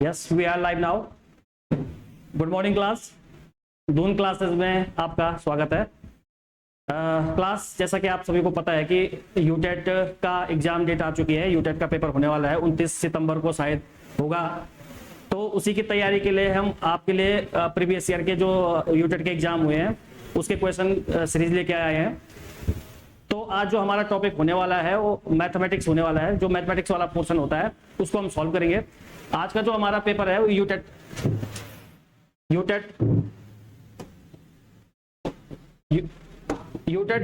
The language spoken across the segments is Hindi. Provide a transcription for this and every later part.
Yes we are live now. Good morning class. Doon classes में आपका स्वागत है। क्लास जैसा कि आप सभी को पता है कि यूटेट का एग्जाम डेट आ चुकी है। यूटेट का पेपर होने वाला है 29 सितंबर को शायद होगा। तो उसी की तैयारी के लिए हम आपके लिए प्रीवियस ईयर के जो यूटेट के एग्जाम हुए हैं उसके क्वेश्चन सीरीज लेके आए हैं। तो आज जो हमारा टॉपिक होने वाला है वो मैथमेटिक्स होने वाला है। जो मैथमेटिक्स वाला पोर्शन होता है उसको हम सॉल्व करेंगे। आज का जो हमारा पेपर है वो यूटेट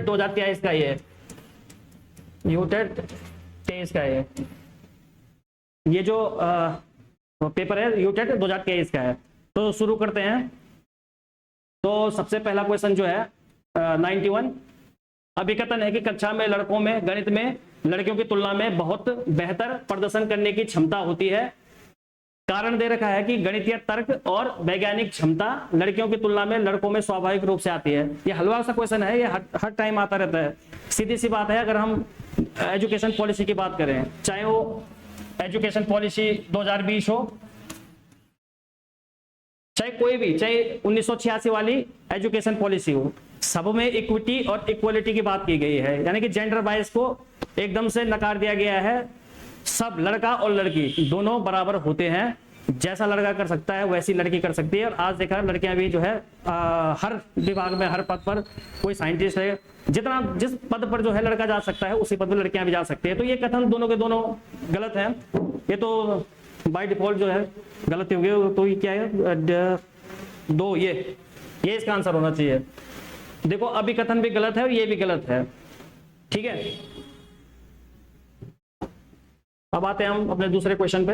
2023 का ये यूटेट 23 का ये जो पेपर है यूटेट 2023 का है। तो शुरू करते हैं। तो सबसे पहला क्वेश्चन जो है 91। अभिकथन है कि कक्षा में लड़कों में गणित में लड़कियों की तुलना में बहुत बेहतर प्रदर्शन करने की क्षमता होती है। कारण दे रखा है कि गणितीय तर्क और वैज्ञानिक क्षमता लड़कियों की तुलना में लड़कों में स्वाभाविक रूप से आती है। ये हलवा सा क्वेश्चन है, ये हर टाइम आता रहता है। सीधी सी बात है, अगर हम एजुकेशन पॉलिसी की बात करें, चाहे वो एजुकेशन पॉलिसी 2020 हो, चाहे कोई भी, चाहे 1986 वाली एजुकेशन पॉलिसी हो, सब में इक्विटी और इक्वलिटी की बात की गई है। यानी कि जेंडर बायस को एकदम से नकार दिया गया है। सब लड़का और लड़की दोनों बराबर होते हैं। जैसा लड़का कर सकता है वैसी लड़की कर सकती है। और आज देखा लड़कियां भी जो है हर विभाग में, हर पद पर, कोई साइंटिस्ट है, जिस पद पर जो है लड़का जा सकता है उसी पद पर लड़कियां भी जा सकती है। तो ये कथन दोनों के दोनों गलत है। ये तो बाय डिफॉल्ट जो है गलत हो गया। तो ये क्या है, दो, ये इसका आंसर होना चाहिए। देखो अभी कथन भी गलत है और ये भी गलत है। ठीक है, अब आते हैं हम अपने दूसरे क्वेश्चन पे।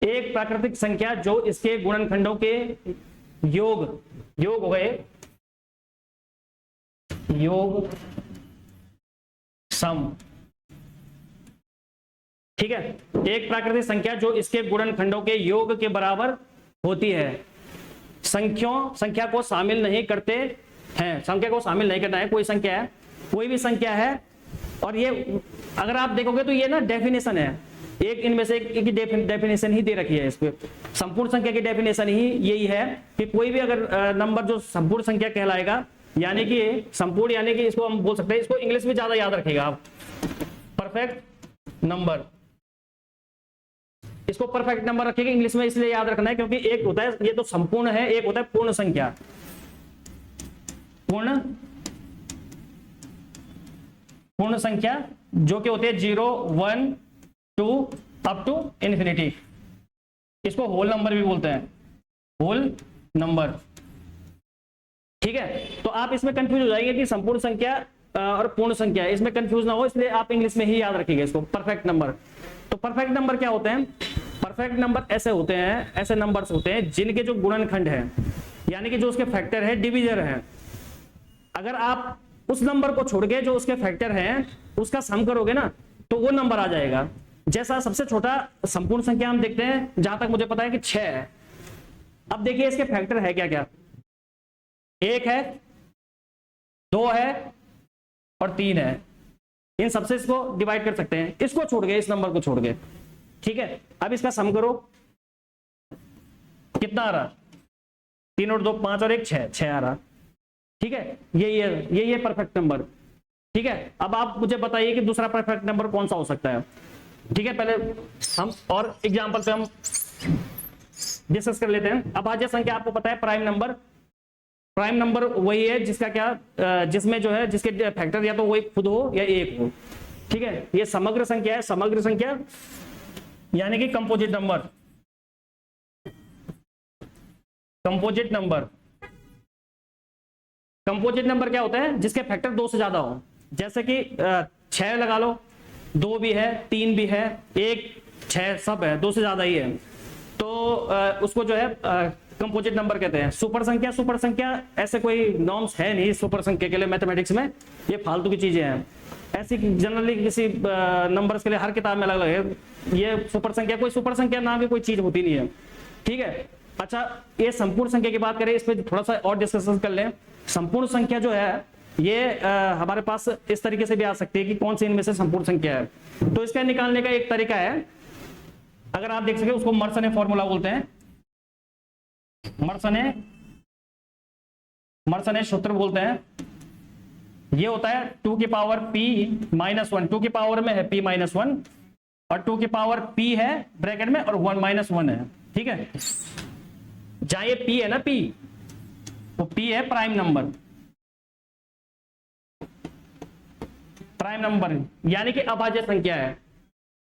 एक प्राकृतिक संख्या जो इसके गुणनखंडों के योग हो गए, योग सम। ठीक है, एक प्राकृतिक संख्या जो इसके गुणनखंडों के योग के बराबर होती है। संख्या को शामिल नहीं करते हैं। संख्या को शामिल नहीं करना है, कोई संख्या है, कोई भी संख्या है। और ये अगर आप देखोगे तो ये ना डेफिनेशन है, एक इनमें से एक की डेफिनेशन ही दे रखी है। इस पे संपूर्ण संख्या की डेफिनेशन ही यही है कि कोई भी अगर नंबर जो संपूर्ण संख्या कहलाएगा, यानी कि संपूर्ण, यानी कि इसको हम बोल सकते हैं, इसको इंग्लिश में ज्यादा याद रखेगा आप, परफेक्ट नंबर। इसको परफेक्ट नंबर रखिएगा इंग्लिश में, इसलिए याद रखना है क्योंकि एक होता है, ये तो संपूर्ण है, एक होता है पूर्ण संख्या। पूर्ण संख्या जो कि होती है 0, 1, 2 अप टू इंफिनिटी। इसको होल नंबर भी बोलते हैं, होल नंबर। ठीक है, तो आप इसमें कंफ्यूज हो जाएंगे कि संपूर्ण संख्या और पूर्ण संख्या, इसमें कंफ्यूज ना हो, इसलिए आप इंग्लिश में ही याद रखिएगा इसको, परफेक्ट नंबर। तो परफेक्ट नंबर क्या होते हैं? परफेक्ट नंबर ऐसे होते हैं, ऐसे नंबर्स होते हैं जिनके जो गुणनखंड है, यानी कि जो उसके फैक्टर है, डिविजर है, अगर आप उस नंबर को छोड़ के जो उसके फैक्टर हैं उसका सम करोगे ना तो वो नंबर आ जाएगा। जैसा सबसे छोटा संपूर्ण संख्या हम देखते हैं, जहां तक मुझे पता है कि 6 है। अब देखिए इसके फैक्टर है क्या क्या, 1 है, 2 है और 3 है। इन सबसे इसको डिवाइड कर सकते हैं, इसको छोड़ के, इस नंबर को छोड़ के। ठीक है, अब इसका सम करो, कितना आ रहा? 3 और 2 5 और 1 6 आ रहा। ठीक है, ये परफेक्ट नंबर। ठीक है, अब आप मुझे बताइए कि दूसरा परफेक्ट नंबर कौन सा हो सकता है। ठीक है, पहले हम और एग्जांपल पे हम डिस्कस कर लेते हैं। अभाज्य संख्या आपको पता है प्राइम नंबर। प्राइम नंबर वही है जिसका क्या, जिसमें जो है जिसके फैक्टर या तो वो खुद हो या एक हो। ठीक है, ये समग्र संख्या है। समग्र संख्या यानी कि composite number. Composite number, composite number क्या होता है? जिसके फैक्टर 2 से ज्यादा हो। जैसे कि 6 लगा लो, 2 भी है, 3 भी है, 1, 6 सब है, 2 से ज्यादा ही है, तो उसको जो है कंपोजिट नंबर कहते हैं। सुपर संख्या ऐसे कोई नॉर्म्स है नहीं सुपर संख्या के लिए मैथमेटिक्स में, ये फालतू की चीजें हैं। ऐसी जनरली किसी नंबर्स के लिए हर किताब में अलग अलग है। ये सुपर संख्या, कोई सुपर संख्या नाम की कोई चीज होती नहीं है। ठीक है, अच्छा, ये संपूर्ण संख्या की बात करें, इस पर थोड़ा सा और डिस्कशन कर लें। संपूर्ण संख्या जो है ये हमारे पास इस तरीके से भी आ सकती है कि कौन सी इनमें से संपूर्ण संख्या है। तो इसका निकालने का एक तरीका है, अगर आप देख सके, उसको मर्सने फॉर्मूला बोलते हैं, मर्सने सूत्र बोलते हैं। ये होता है 2 की पावर p माइनस 1, 2 की पावर में है p माइनस 1 और 2 की पावर p है ब्रैकेट में और 1 माइनस 1 है। ठीक है, जहां ये p है ना, p, तो p है प्राइम नंबर, यानी कि अभाज्य संख्या है।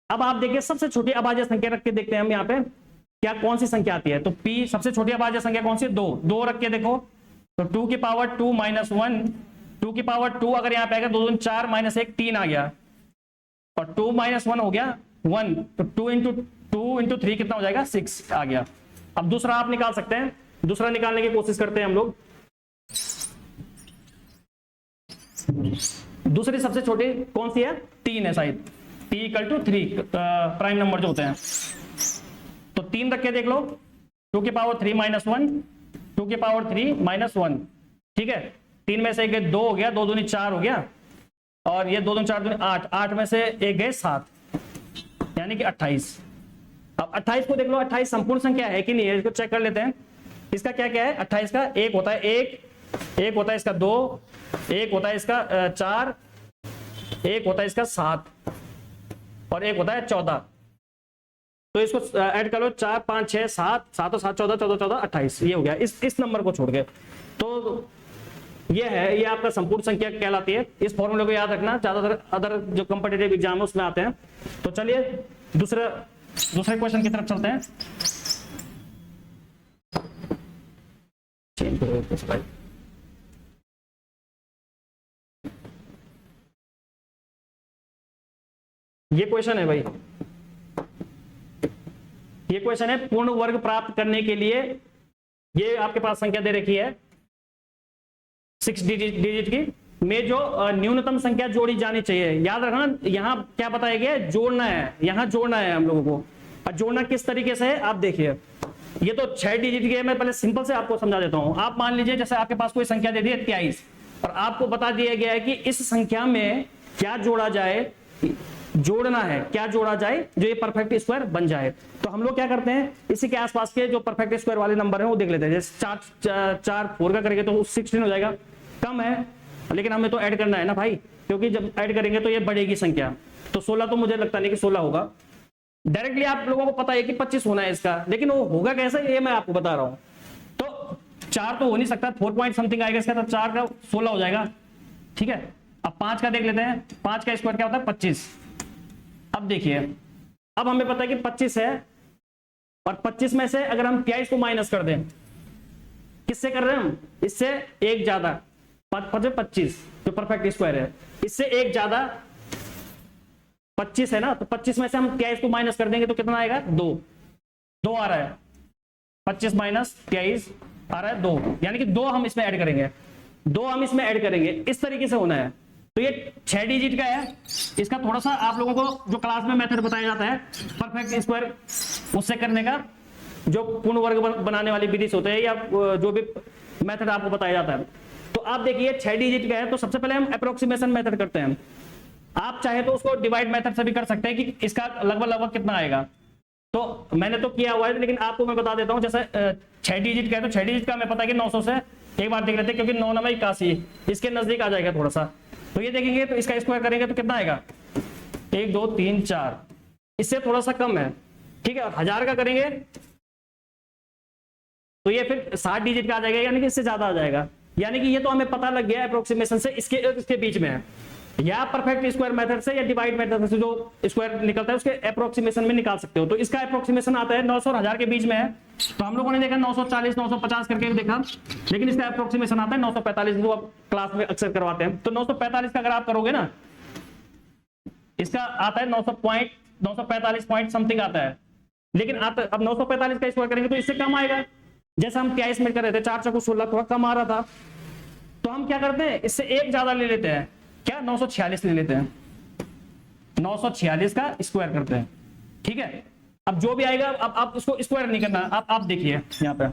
अब आप देखिए सबसे छोटी अभाज्य संख्या रख के देखते हैं हम यहाँ पे क्या कौन सी संख्या आती है। तो p सबसे छोटी अभाज्य संख्या कौन सी है, 2 रख के देखो। तो 2 की पावर 2 माइनस 1, 2 की पावर 2 अगर यहाँ पे आएगा 2 4 माइनस 1 3 आ गया और 2 माइनस 1 हो गया 1, तो 2 इंटू 3 कितना हो जाएगा, 6 आ गया। अब दूसरा आप निकाल सकते हैं, दूसरा निकालने की कोशिश करते हैं हम लोग। दूसरी सबसे छोटी कौन सी है, 3 है शायद, p equal to 3 prime number जो होते हैं। तो 3 रख के देख लो, 2 की पावर 3 माइनस 1, 2 की पावर 3 माइनस 1। ठीक है, 3 में से एक 2 हो गया, 2 दूनी 4 हो गया और ये 2 दूनी 4 दूनी 8, 8 में से एक गए 7, यानी कि 28। अब 28 को देख लो, 28 संपूर्ण संख्या है कि नहीं है, इसको चेक कर लेते हैं। इसका क्या क्या है, 28 का एक होता है एक होता है इसका 2, एक होता है इसका 4, एक होता है इसका 7 और एक होता है 14। तो इसको ऐड कर लो, 4 5 6 7, 7 और 7 14, 14 14 28, ये हो गया इस नंबर को छोड़ के। तो ये है, ये आपका संपूर्ण संख्या कहलाती है। इस फॉर्मूले को याद रखना, ज्यादातर अदर जो कॉम्पिटिटिव एग्जाम है उसमें आते हैं। तो चलिए दूसरे क्वेश्चन की तरफ चलते हैं। ये क्वेश्चन है भाई, ये क्वेश्चन है पूर्ण वर्ग प्राप्त करने के लिए ये आपके पास संख्या दे रखी है 6 डिजिट की में जो न्यूनतम संख्या जोड़ी जानी चाहिए। याद रखना, यहाँ क्या बताया गया है, जोड़ना है, यहाँ जोड़ना है हम लोगों को। और जोड़ना किस तरीके से है आप देखिए, ये तो 6 डिजिट की है। मैं पहले सिंपल से आपको समझा देता हूं। आप मान लीजिए जैसे आपके पास कोई संख्या दे दी है 23 और आपको बता दिया गया है कि इस संख्या में क्या जोड़ा जाए, जोड़ना है क्या जोड़ा जाए जो ये परफेक्ट स्क्वायर बन जाए। तो हम लोग क्या करते हैं, इसी के आसपास के जो परफेक्ट स्क्वायर वाले नंबर हैं वो देख लेते हैं। जैसे 4 का करेंगे तो 16 हो जाएगा, कम है लेकिन हमें तो ऐड करना है ना भाई, क्योंकि जब ऐड करेंगे तो ये बढ़ेगी संख्या। तो 16 तो मुझे लगता नहीं कि 16 होगा। डायरेक्टली आप लोगों को पता है कि 25 होना है इसका, लेकिन वो होगा कैसे ये मैं आपको बता रहा हूं। तो 4 तो हो नहीं सकता, 4 पॉइंट समथिंग आएगा इसका, तो 4 का 16 हो जाएगा। ठीक है, अब 5 का देख लेते हैं। 5 का स्क्वायर क्या होता है, 25। अब देखिए, अब हमें पता है कि 25 है और 25 में से अगर हम 23 को माइनस कर दें, किससे कर रहे हैं हम, इससे एक ज्यादा, 25 जो परफेक्ट स्क्वायर है, इससे एक ज्यादा 25 है ना। तो 25 में से हम 23 को माइनस कर देंगे तो कितना आएगा, 2 आ रहा है। 25 माइनस 23 आ रहा है 2, यानी कि 2 हम इसमें ऐड करेंगे, 2 हम इसमें ऐड करेंगे, इस तरीके से होना है। तो ये 6 डिजिट का है। इसका थोड़ा सा आप लोगों को जो क्लास में मेथड बताया जाता है परफेक्ट स्क्वायर, उससे करने का, जो पूर्ण वर्ग बनाने वाली विधि होते हैं या जो भी मेथड आपको बताया जाता है। तो आप देखिए 6 डिजिट का है, तो सबसे पहले हम अप्रोक्सीमेशन मेथड करते हैं। आप चाहे तो उसको डिवाइड मेथड से भी कर सकते हैं कि इसका लगभग कितना आएगा। तो मैंने तो किया हुआ है, लेकिन आपको मैं बता देता हूं। जैसे 6 डिजिट का है तो 6 डिजिट का हमें पता है कि 900 से एक बार देख लेते हैं, क्योंकि 9 9 81 इसके नजदीक आ जाएगा थोड़ा सा। तो ये देखेंगे तो इसका स्क्वायर करेंगे तो कितना आएगा, 1 2 3 4, इससे थोड़ा सा कम है। ठीक है, और 1000 का करेंगे तो ये फिर 60 डिजिट का आ जाएगा, यानी कि इससे ज्यादा आ जाएगा। यानी कि ये तो हमें पता लग गया अप्रोक्सीमेशन से इसके बीच में है, या परफेक्ट स्क्वायर मेथड से या डिवाइड मेथड से जो स्क्वायर निकलता है उसके अप्रोक्सीमेशन में निकाल सकते हो। तो इसका अप्रोक्सीमेशन आता है 900 और 1000 के बीच में है। तो हम लोगों ने देखा 940 950 करके देखा, लेकिन इसका अप्रोक्सीमेशन आता है 945, जो आप क्लास में अक्सर करवाते हैं। तो 945 का अगर आप करोगे ना, इसका आता है 945 पॉइंट समथिंग आता है, लेकिन अब 945 का स्क्वायर करेंगे तो इससे कम आएगा। जैसे हम 23 में कर रहे थे, 4 चौको 16, थोड़ा कम आ रहा था। तो हम क्या करते हैं, इससे एक ज्यादा ले लेते हैं, क्या 946 ले लेते हैं, 946 का स्क्वायर करते हैं। ठीक है, अब जो भी आएगा, अब आप इसको स्क्वायर नहीं करना। आप देखिए यहाँ पे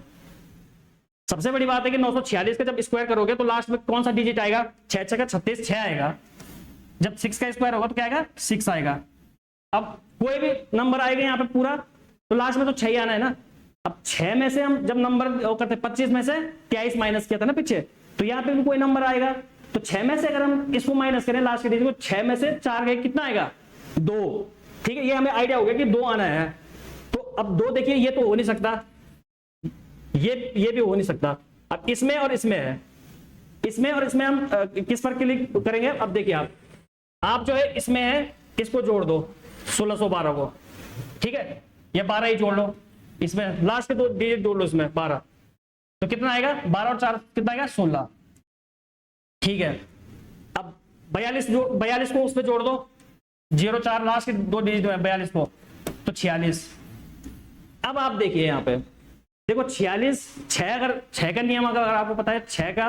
सबसे बड़ी बात है कि 946 का जब स्क्वायर करोगे तो लास्ट में कौन सा डिजिट आएगा? 6 6 का 36, 6 आएगा। जब 6 का स्क्वायर होगा तो क्या आएगा? 6 आएगा। अब कोई भी नंबर आएगा यहाँ पे पूरा तो लास्ट में तो 6 ही आना है ना। अब 6 में से हम जब नंबर करते 25 में से 23 माइनस किया था ना पीछे, तो यहाँ पे भी कोई नंबर आएगा तो 6 में से अगर हम इसको माइनस करें लास्ट के डिजिट को, 6 में से 4 गए कितना आएगा? 2। ठीक है, ये हमें आइडिया हो गया कि 2 आना है। तो अब 2 देखिए, ये तो हो नहीं सकता, ये भी हो नहीं सकता। अब इसमें और इसमें है, इसमें और इसमें हम किस पर क्लिक करेंगे? अब देखिए आप जो है इसमें है, इसको जोड़ दो 1612 को। ठीक है, ये 12 ही जोड़ लो, इसमें लास्ट के 2 डिजिट जोड़ लो, इसमें 12, तो कितना आएगा? 12 और 4 कितना आएगा? 16। ठीक है, अब 42 को उसमें जोड़ दो, 04 लास्ट के 2 डिजिट में 42 को, तो 46। अब आप देखिए यहाँ पे देखो 46, 6 अगर 6 का नियम अगर आपको पता है, 6 का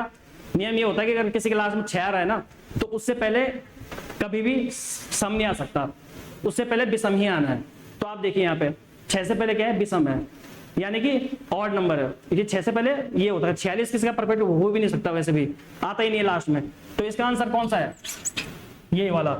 नियम ये होता है कि अगर किसी क्लास में 6 आ रहा है ना तो उससे पहले कभी भी सम नहीं आ सकता, उससे पहले विषम ही आना है। तो आप देखिए यहाँ पे 6 से पहले क्या है? विषम है, यानी कि ऑड नंबर है। ये 6 से पहले ये होता है। 46 किसी का परफेक्ट हो भी नहीं सकता, वैसे भी आता ही नहीं है लास्ट में। तो इसका आंसर कौन सा है? ये वाला।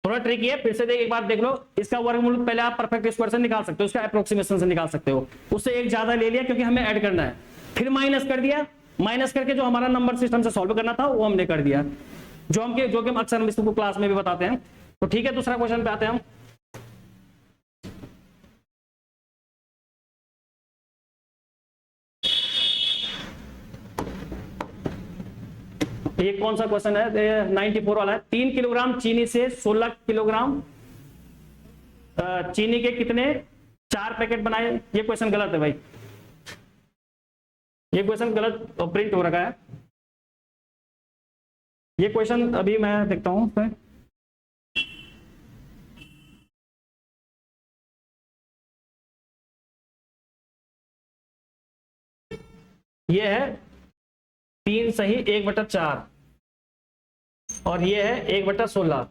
थोड़ा ट्रिकी है, फिर से एक बार देख लो। इसका वर्गमूल पहले आप परफेक्ट स्क्वायर से निकाल सकते हो, इसका अप्रोक्सीमेशन से निकाल सकते हो। उससे एक ज्यादा ले लिया क्योंकि हमें ऐड करना है, फिर माइनस कर दिया, माइनस करके जो हमारा नंबर सिस्टम से सॉल्व करना था वो हमने कर दिया, जो हम अक्सर हम इसको क्लास में भी बताते हैं। तो ठीक है, दूसरा क्वेश्चन पे आते हैं हम। ये कौन सा क्वेश्चन है? 94 वाला है। 3 किलोग्राम चीनी से 16 किलोग्राम चीनी के कितने 4 पैकेट बनाए? ये क्वेश्चन गलत है भाई, ये क्वेश्चन गलत प्रिंट हो रखा है। ये क्वेश्चन अभी मैं देखता हूं। ये है 3 सही 1/4 और ये है 1/16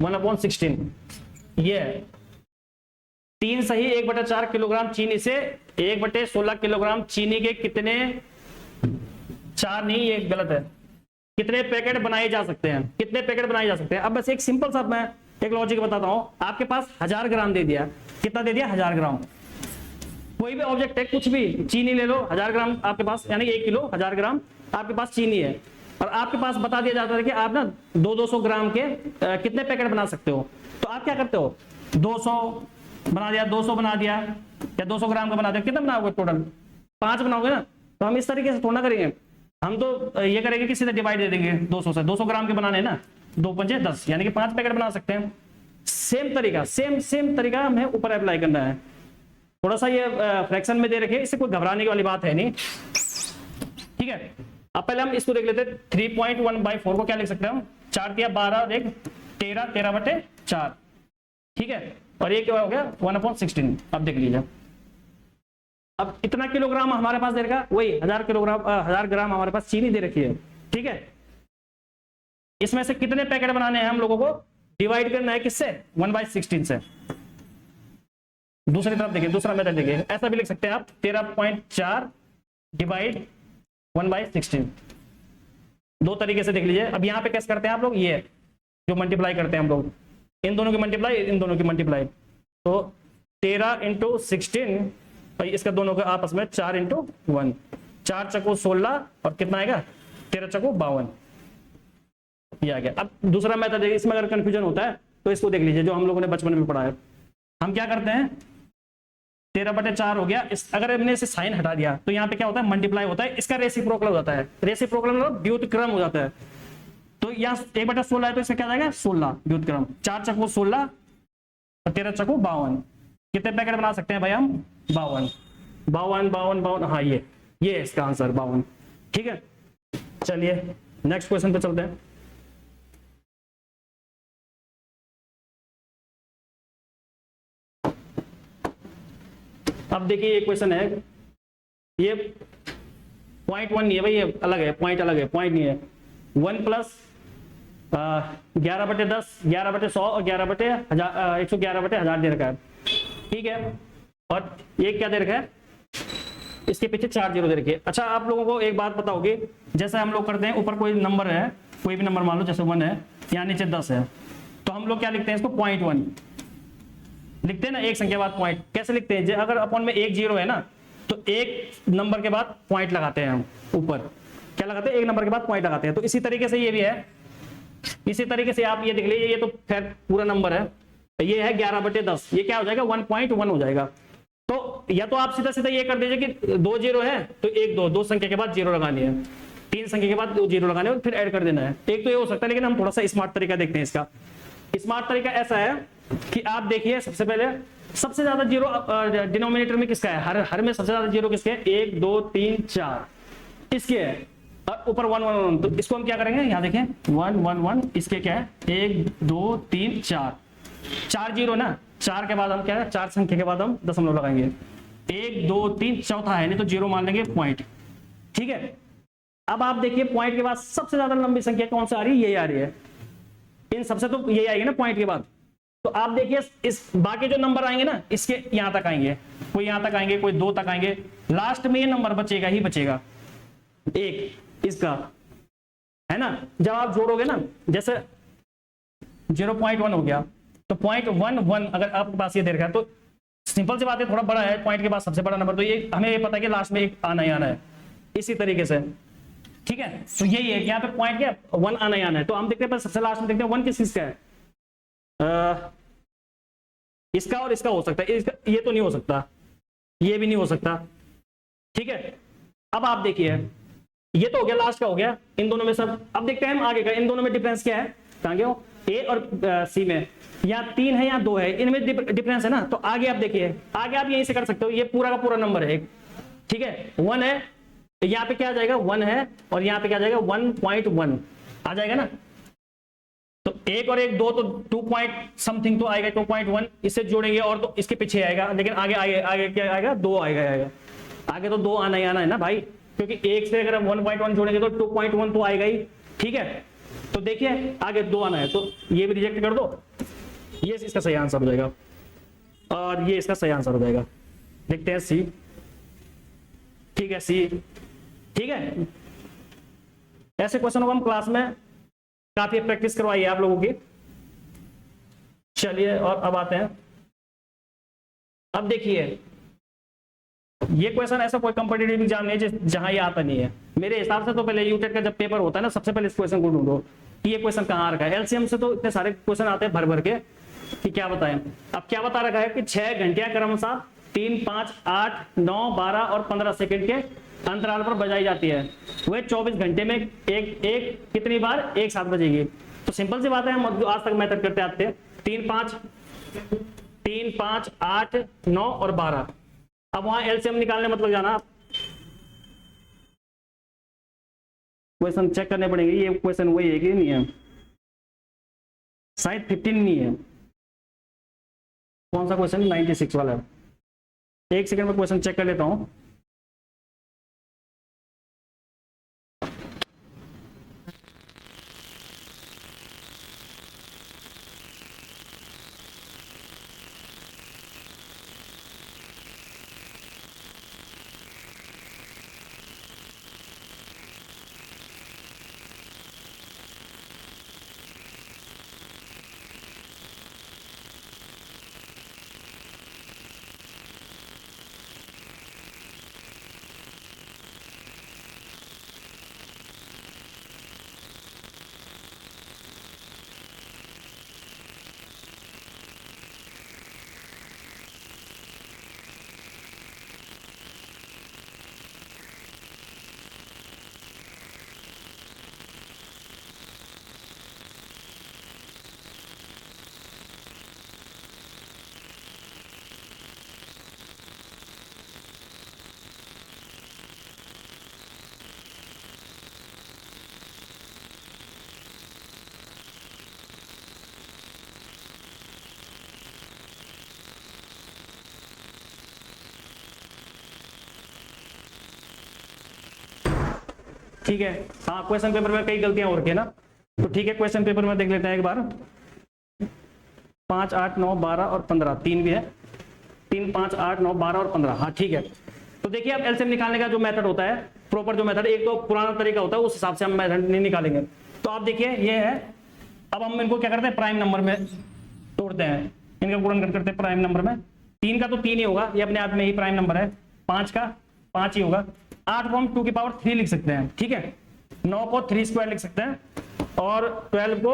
1/16। ये है 3 सही 1/4 किलोग्राम चीनी से 1/16 किलोग्राम चीनी के कितने 4 नहीं, ये गलत है। कितने पैकेट बनाए जा सकते हैं? कितने पैकेट बनाए जा सकते हैं? अब बस एक सिंपल सा मैं एक लॉजिक बताता हूं। आपके पास 1000 ग्राम दे दिया, कितना दे दिया? 1000 ग्राम। कोई भी ऑब्जेक्ट है, कुछ भी, चीनी ले लो 1000 ग्राम आपके पास, यानी 1 किलो 1000 ग्राम आपके पास चीनी है, और आपके पास बता दिया जाता है कि आप ना 200 ग्राम के कितने पैकेट बना सकते हो। तो आप क्या करते हो? 200 बना दिया, 200 बना दिया, या 200 ग्राम का बना दिया, कितना बनाओगे टोटल? 5 बनाओगे ना। तो हम इस तरीके से थोड़ा करेंगे, हम तो ये करेंगे कि सीधे डिवाइड दे देंगे 200 से। 200 ग्राम के बनाने ना, 2 पंजे 10, यानी कि 5 पैकेट बना सकते हैं। सेम तरीका, सेम तरीका हमें ऊपर अप्लाई करना है। थोड़ा सा ये फ्रैक्शन में दे रखे, इससे कोई घबराने वाली बात है नहीं। ठीक है, अब पहले हम इसको देख लेते हैं। 3.1/4 को क्या लिख सकते हैं हम? 4 दिया 12 और 1 13, 13/4। ठीक है, और ये क्या हो गया? 1/16। अब देख लीजिए, अब इतना किलोग्राम हमारे पास दे रखा, वही 1000 ग्राम हमारे पास चीनी दे रखी है। ठीक है, इसमें से कितने पैकेट बनाने हैं हम लोगों को? डिवाइड करना है किससे? 1/16 से। दूसरी तरफ देखिए, दूसरा मेथड देखिए, ऐसा भी लिख सकते हैं आप, 13.4 डिवाइड 1/16। 2 तरीके से देख लीजिए। अब यहाँ पे कैसे करते हैं आप लोग? ये जो मल्टीप्लाई करते हैं हम लोग, इन दोनों की मल्टीप्लाई, इन दोनों की मल्टीप्लाई, तो 13 × 16, भाई इसका दोनों का आपस में 4 × 1, 4 चक्कू 16 और कितना आएगा? 13 चक्कू 52। ये आ गया। अब दूसरा मेथड है, इसमें अगर कंफ्यूजन होता है तो इसको देख लीजिए, जो हम लोगों ने बचपन में पढ़ा है। हम क्या करते हैं? 13/4 हो गया, अगर हमने इसे साइन हटा दिया तो यहाँ पे क्या होता है? मल्टीप्लाई होता है, इसका रेसिप्रोकल हो जाता है। रेसिप्रोकल मतलब व्युत्क्रम हो जाता है। तो यहाँ 1/16 है तो इसका क्या जाएगा? 16 व्युत्क्रम। 4 चक्कू 16 और 13 चक्कू 52। कितने पैकेट बना सकते हैं भाई हम? 52। हाँ, ये है इसका आंसर, 52। ठीक है, चलिए नेक्स्ट क्वेश्चन पे चलते हैं। अब देखिए ये क्वेश्चन है, ये 0.1 नहीं है भाई, ये अलग है, पॉइंट अलग है, पॉइंट नहीं है। 1 + 11/10, 11/100 और 11/1000, 111/1000 दे रखा है। ठीक है, और ये क्या दे रखा है, इसके पीछे 4 जीरो दे रखे हैं। अच्छा, आप लोगों को एक बात पता होगी, जैसे हम लोग करते हैं, ऊपर कोई नंबर है, कोई भी नंबर मान लो, जैसे 1 है, यहाँ नीचे 10 है, तो हम लोग क्या लिखते हैं इसको, 0.1 लिखते हैं ना, एक संख्या बाद पॉइंट। कैसे लिखते हैं, अगर अपन में एक जीरो है ना, तो एक नंबर के बाद पॉइंट लगाते हैं हम ऊपर, क्या लगाते हैं, एक नंबर के बाद पॉइंट लगाते हैं। तो इसी तरीके से ये भी है, इसी तरीके से आप ये देख लीजिए, ये तो खैर पूरा नंबर है, ये है 11/10, ये क्या हो जाएगा, 1.1 हो जाएगा। तो या तो आप सीधा सीधा ये कर दीजिए कि 2 जीरो है तो 1 2 संख्या के बाद जीरो लगानी है, 3 संख्या के बाद 2 जीरो लगाने और फिर ऐड कर देना है। एक तो ये हो सकता है, लेकिन हम थोड़ा सा स्मार्ट तरीका देखते हैं इसका। स्मार्ट तरीका ऐसा है कि आप देखिए, सबसे पहले सबसे ज्यादा जीरो डिनोमिनेटर में किसका है, हर में सबसे ज्यादा जीरो किसके है, 1 2 3 4 इसके है, और ऊपर 1 1 1, तो इसको हम क्या करेंगे, यहाँ देखें 1 1 1, इसके क्या है, 1 2 3 4 जीरो ना, 4 के बाद हम क्या है, 4 संख्या के बाद हम दशमलव लगाएंगे, 1 2 3 चौथा है, नहीं तो जीरो मान लेंगे, पॉइंट। ठीक है, अब आप देखिए पॉइंट के बाद सबसे ज्यादा लंबी संख्या कौन सी आ रही है, यही आ रही है, इन सबसे तो यही आएगी ना पॉइंट के बाद। तो आप देखिए इस बाकी जो नंबर आएंगे ना, इसके यहां तक आएंगे, कोई यहां तक आएंगे, कोई 2 तक आएंगे, लास्ट में ये नंबर बचेगा ही बचेगा, एक इसका, है ना। जब आप जोड़ोगे ना, जैसे 0.1 हो गया, तो 0.11 अगर आपके पास ये दे रखा है, तो सिंपल सी बात है, थोड़ा बड़ा है पॉइंट के बाद सबसे बड़ा नंबर, तो ये हमें ये पता है कि लास्ट में एक आना ही आना है, इसी तरीके से। ठीक है, तो यही है कि यहाँ पे पॉइंट क्या, 1 आना ही आना है। तो हम देखते हैं सबसे लास्ट में, देखते हैं 1 किस का है, इसका और इसका हो सकता है, ये तो नहीं हो सकता, ये भी नहीं हो सकता। ठीक है, अब आप देखिए, ये तो हो गया, लास्ट का हो गया, इन दोनों में सब। अब देखते हैं हम आगे का, इन दोनों में डिफरेंस क्या है, कहां हो, ए और सी में, या 3 है या 2 है, इनमें डिफरेंस है ना। तो आगे आप देखिए, आगे आप यहीं से कर सकते हो, ये पूरा का पूरा नंबर है एक। ठीक है, 1 है, यहाँ पे क्या आ जाएगा, 1 है, और यहाँ पे क्या आ जाएगा, 1.1 आ जाएगा ना। तो 1 और 1 2, तो 2 पॉइंट समथिंग तो आएगा, 2.1, इससे जोड़ेंगे और तो इसके पीछे आएगा, लेकिन आगे आगे आगे क्या आएगा, 2 आएगा, आगे तो 2 आना ही आना है ना भाई, क्योंकि 1 से अगर हम 1.1 जोड़ेंगे तो 2.1 तो आएगा ही। ठीक है, तो देखिए आगे 2 आना है, तो ये भी रिजेक्ट कर दो, ये इसका सही आंसर हो जाएगा, और ये इसका सही आंसर हो जाएगा। देखते हैं सी। ठीक है, सी। ठीक है, ऐसे क्वेश्चन को हम क्लास में काफी प्रैक्टिस करवाई है आप लोगों की। चलिए, और अब आते हैं, अब देखिए, ये क्वेश्चन ऐसा कोई कंपटीटिव एग्जाम नहीं है जहां ये आता नहीं है मेरे हिसाब से। तो पहले यूटेट का जब पेपर होता है ना, सबसे पहले इस क्वेश्चन को ढूंढो कि ये क्वेश्चन कहाँ रखा है। एलसीएम से तो इतने सारे क्वेश्चन आते हैं भर भर के कि क्या बताएं। अब क्या बता रखा है कि 6 घंटियां क्रमशः 3 5 8 9 12 और 15 सेकंड के अंतराल पर बजाई जाती है, वह 24 घंटे में एक कितनी बार एक साथ बजेगी। तो सिंपल सी बात है, हम आज तक मेथड करते आते हैं, 3 5 8 9 और 12। अब वहां एलसीएम निकालने मतलब जाना, क्वेश्चन चेक करने पड़ेंगे, ये क्वेश्चन वही है कि नहीं है, शायद 15 नहीं है। कौन सा क्वेश्चन, 96 वाला है। एक सेकंड में क्वेश्चन चेक कर लेता हूं। ठीक है, हाँ, क्वेश्चन पेपर में कई गलतियां हो रखी है ना। तो ठीक है, क्वेश्चन पेपर में देख लेते हैं एक बार। 5, 8, 9, 12 और 15, 3 भी है। 3, 5, 8, 9, 12 और 15, हाँ ठीक है। तो देखिए अब एलसीएम निकालने का जो मेथड होता है, प्रॉपर जो मेथड, एक तो पुराना तरीका होता है, उस हिसाब से हम मेथड नहीं निकालेंगे। तो आप देखिए ये है, अब हम इनको क्या करते हैं, प्राइम नंबर में तोड़ते हैं, इनका गुणनखंड करते हैं प्राइम नंबर में। 3 का तो 3 ही होगा, ये अपने आप में ही प्राइम नंबर है। 5 का 5 ही होगा। 8 को हम 2 की पावर 3 लिख सकते हैं, ठीक है। 9 को 3 स्क्वायर लिख सकते हैं, और 12 को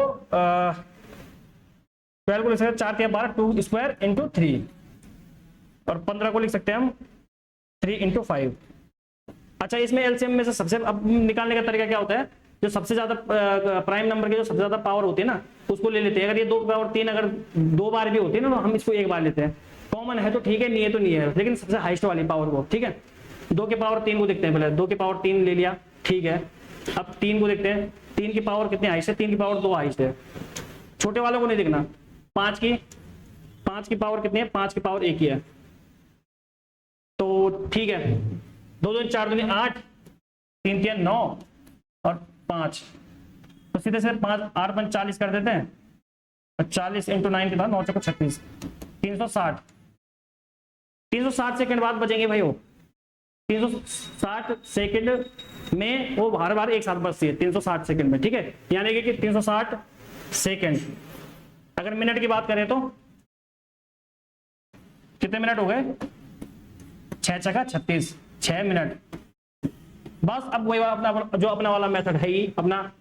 लिख सकते हैं 4 के 12, 2 स्क्वायर इंटू 3, और 15 को लिख सकते हैं हम 3 इंटू 5। अच्छा, इसमें एलसीएम में से सबसे अब निकालने का तरीका क्या होता है, जो सबसे ज्यादा प्राइम नंबर की जो सबसे ज्यादा पावर होती है ना, उसको ले लेते हैं। अगर ये 2 पावर 3 अगर 2 बार भी होती है ना, तो हम इसको 1 बार लेते हैं। कॉमन है तो ठीक है, नहीं है तो नहीं है, लेकिन सबसे हाईएस्ट वाली पावर को, ठीक है। 2 के पावर 3 को देखते हैं पहले। 2 के पावर 3 ले लिया, ठीक है। अब 3 को देखते हैं, 3 की पावर कितनी हाईएस्ट है, 3 की पावर 2 हाईएस्ट है। छोटे वालों को नहीं देखना। 5 की पावर कितनी है, 5 की पावर 1 ही है, तो ठीक है। 2 2 4 2 8, 3 3 9 और 5, तो सीधे से 5 8 5 40 कर देते हैं, और 40 इंटू 9 के बाद 9 चौको 36, 360। 360 सेकंड बाद बचेंगे भाई, वो 360 सेकंड में वो हर बार एक साथ बचती है 360 सेकंड में, ठीक है। यानी कि 360 सेकंड। अगर मिनट की बात करें तो कितने मिनट हो गए, 6 छका 36, 6 मिनट। बस अब वही अपना जो अपना वाला मेथड है ही, अपना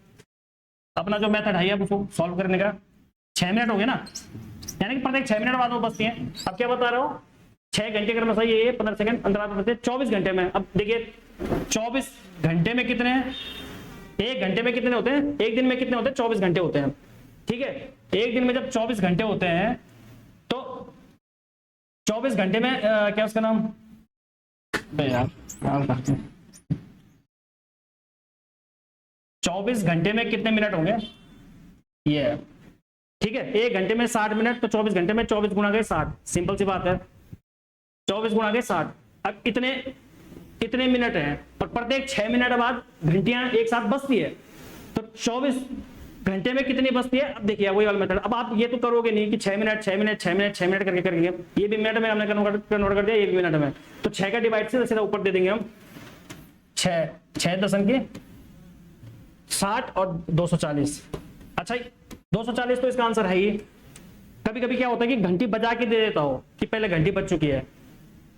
जो मेथड है अब उसको सॉल्व करने का। 6 मिनट हो गए ना, यानी कि प्रत्येक 6 मिनट बाद वो बचती है। अब क्या बता रहा हूँ, 6 घंटे अगर मैं सही है, 15 सेकंड अंतराल पर बचते हैं 24 घंटे में। अब देखिए 24 घंटे में कितने हैं, 1 घंटे में कितने होते हैं, एक दिन में कितने होते हैं, 24 घंटे होते हैं, ठीक है। एक दिन में जब 24 घंटे होते हैं, तो 24 घंटे में क्या उसका नाम यार, 24 घंटे में कितने मिनट होंगे, ये ठीक है। 1 घंटे में 60 मिनट, तो 24 घंटे में 24 गुणा गए 60, सिंपल सी बात है, 24 गुणा गए 60। अब इतने मिनट हैं, और प्रत्येक 6 मिनट बाद घंटियां एक साथ बजती है, तो 24 घंटे में कितनी बचती है। अब देखिए वही वाला मेथड। अब आप ये तो करोगे नहीं कि 6 मिनट 6 मिनट 6 मिनट 6 मिनट करके करेंगे, ये भी मिनट में हमने कन्वर्ट कर दिया 1 मिनट में, तो 6 का डिवाइड से सीधा ऊपर दे देंगे हम 6 दशम की 60 और 240। अच्छा 240 तो इसका आंसर है ही। कभी कभी क्या होता है कि घंटी बजा के दे देता हो कि पहले घंटी बज चुकी है,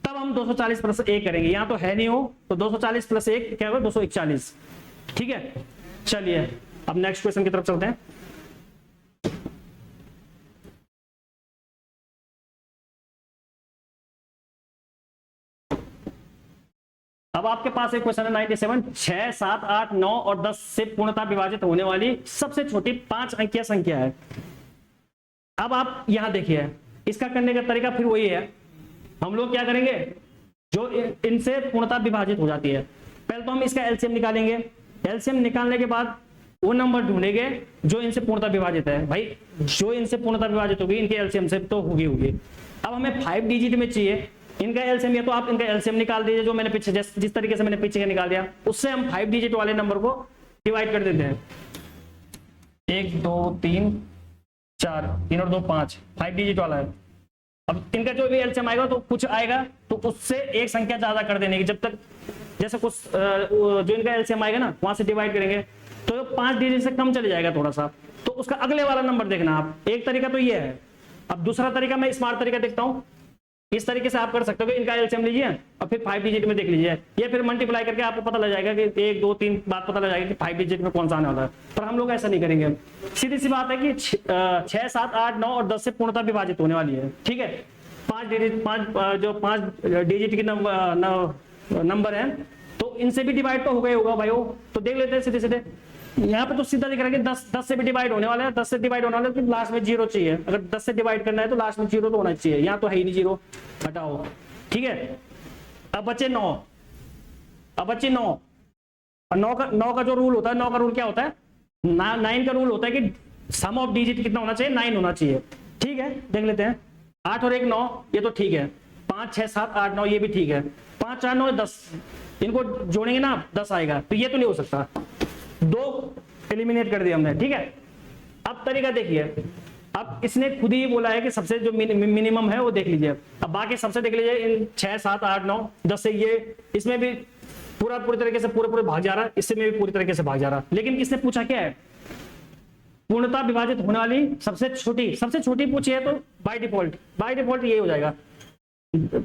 तब हम 240 प्लस 1 करेंगे। यहाँ तो है नहीं हो, तो 240 प्लस 1 क्या होगा, 241, ठीक है। चलिए अब नेक्स्ट क्वेश्चन की तरफ चलते हैं। अब आपके पास एक क्वेश्चन है 97, 6, 7, 8, 9 और 10 से पूर्णतः विभाजित होने वाली सबसे छोटी 5 अंकीय संख्या है। अब आप यहां देखिए, इसका करने का तरीका फिर वही है। हम लोग क्या करेंगे, जो इनसे पूर्णतः विभाजित हो जाती है, पहले तो हम इसका एलसीएम निकालेंगे। एलसीएम निकालने के बाद वो नंबर ढूंढेंगे जो इनसे पूर्णतः विभाजित है। भाई जो इनसे पूर्णतः विभाजित होगी इनके एलसीएम से तो होगी। अब हमें 5 डिजिट में चाहिए इनका एलसीएम, या तो आप इनका एलसीएम निकाल दीजिए, जो मैंने पीछे जिस तरीके से मैंने पीछे का निकाल दिया, उससे हम 5 डिजिट वाले नंबर को डिवाइड कर देते हैं। 1 2 3 4, 3 और 2 5, 5 डिजिट वाला है। अब इनका जो भी एलसीएम आएगा तो कुछ आएगा तो उससे एक संख्या ज्यादा कर देने की, जब तक जैसे कुछ जो इनका एलसीएम आएगा ना वहां से डिवाइड करेंगे तो 5 डिजिट से कम चले जाएगा थोड़ा सा, तो उसका अगले वाला नंबर देखना आप। एक तरीका तो ये है। अब दूसरा तरीका मैं स्मार्ट तरीका देखता हूँ। इस तरीके से आप कर सकते हो कि इनका एलसीएम लीजिए और फिर 5 डिजिट में देख लीजिए, ये फिर मल्टीप्लाई करके आपको पता लग जाएगा कि 1 2 3 बात पता लग जाएगा कि 5 डिजिट में कौन सा आने वाला है। पर हम लोग ऐसा नहीं करेंगे। सीधी सी बात है कि 6 7 8 9 और 10 से पूर्णतः विभाजित होने वाली है, ठीक है। 5 डिजिट की नंबर है तो इनसे भी डिवाइड तो हो गया होगा भाई। तो देख लेते हैं सीधे सीधे। यहाँ पे तो सीधा दिख रहा है कि 10 से भी डिवाइड होने वाला है, 10 से डिवाइड होने वाला है तो लास्ट में 0 चाहिए। अगर 10 से डिवाइड करना है तो लास्ट में 0 तो होना चाहिए, यहाँ तो है ही नहीं 0, हटाओ, ठीक है। अब बचे 9, अब बचे 9 और 9 का जो रूल होता है, 9 का रूल क्या होता है, 9 का रूल होता है कि सम ऑफ डिजिट कितना होना चाहिए, 9 होना चाहिए, ठीक है। देख लेते हैं 8 और 1 9, ये तो ठीक है। 5 6 7 8 9 ये भी ठीक है। 5 4 9 10, इनको जोड़ेंगे ना 10 आएगा, तो ये तो नहीं हो सकता। 2 एलिमिनेट कर दिया हमने, ठीक है। अब तरीका देखिए, अब इसने खुद ही बोला है कि सबसे जो मिनिमम है वो देख लीजिए। अब बाकी सबसे देख लीजिए, इन 6 7 8 9 10 से ये इसमें भी पूरी तरीके से पूरे भाग जा रहा है, इससे में भी पूरी तरीके से भाग जा रहा है। लेकिन इसने पूछा क्या है, पूर्णतः विभाजित होने वाली सबसे छोटी पूछी है, तो बाय डिफॉल्ट ये हो जाएगा।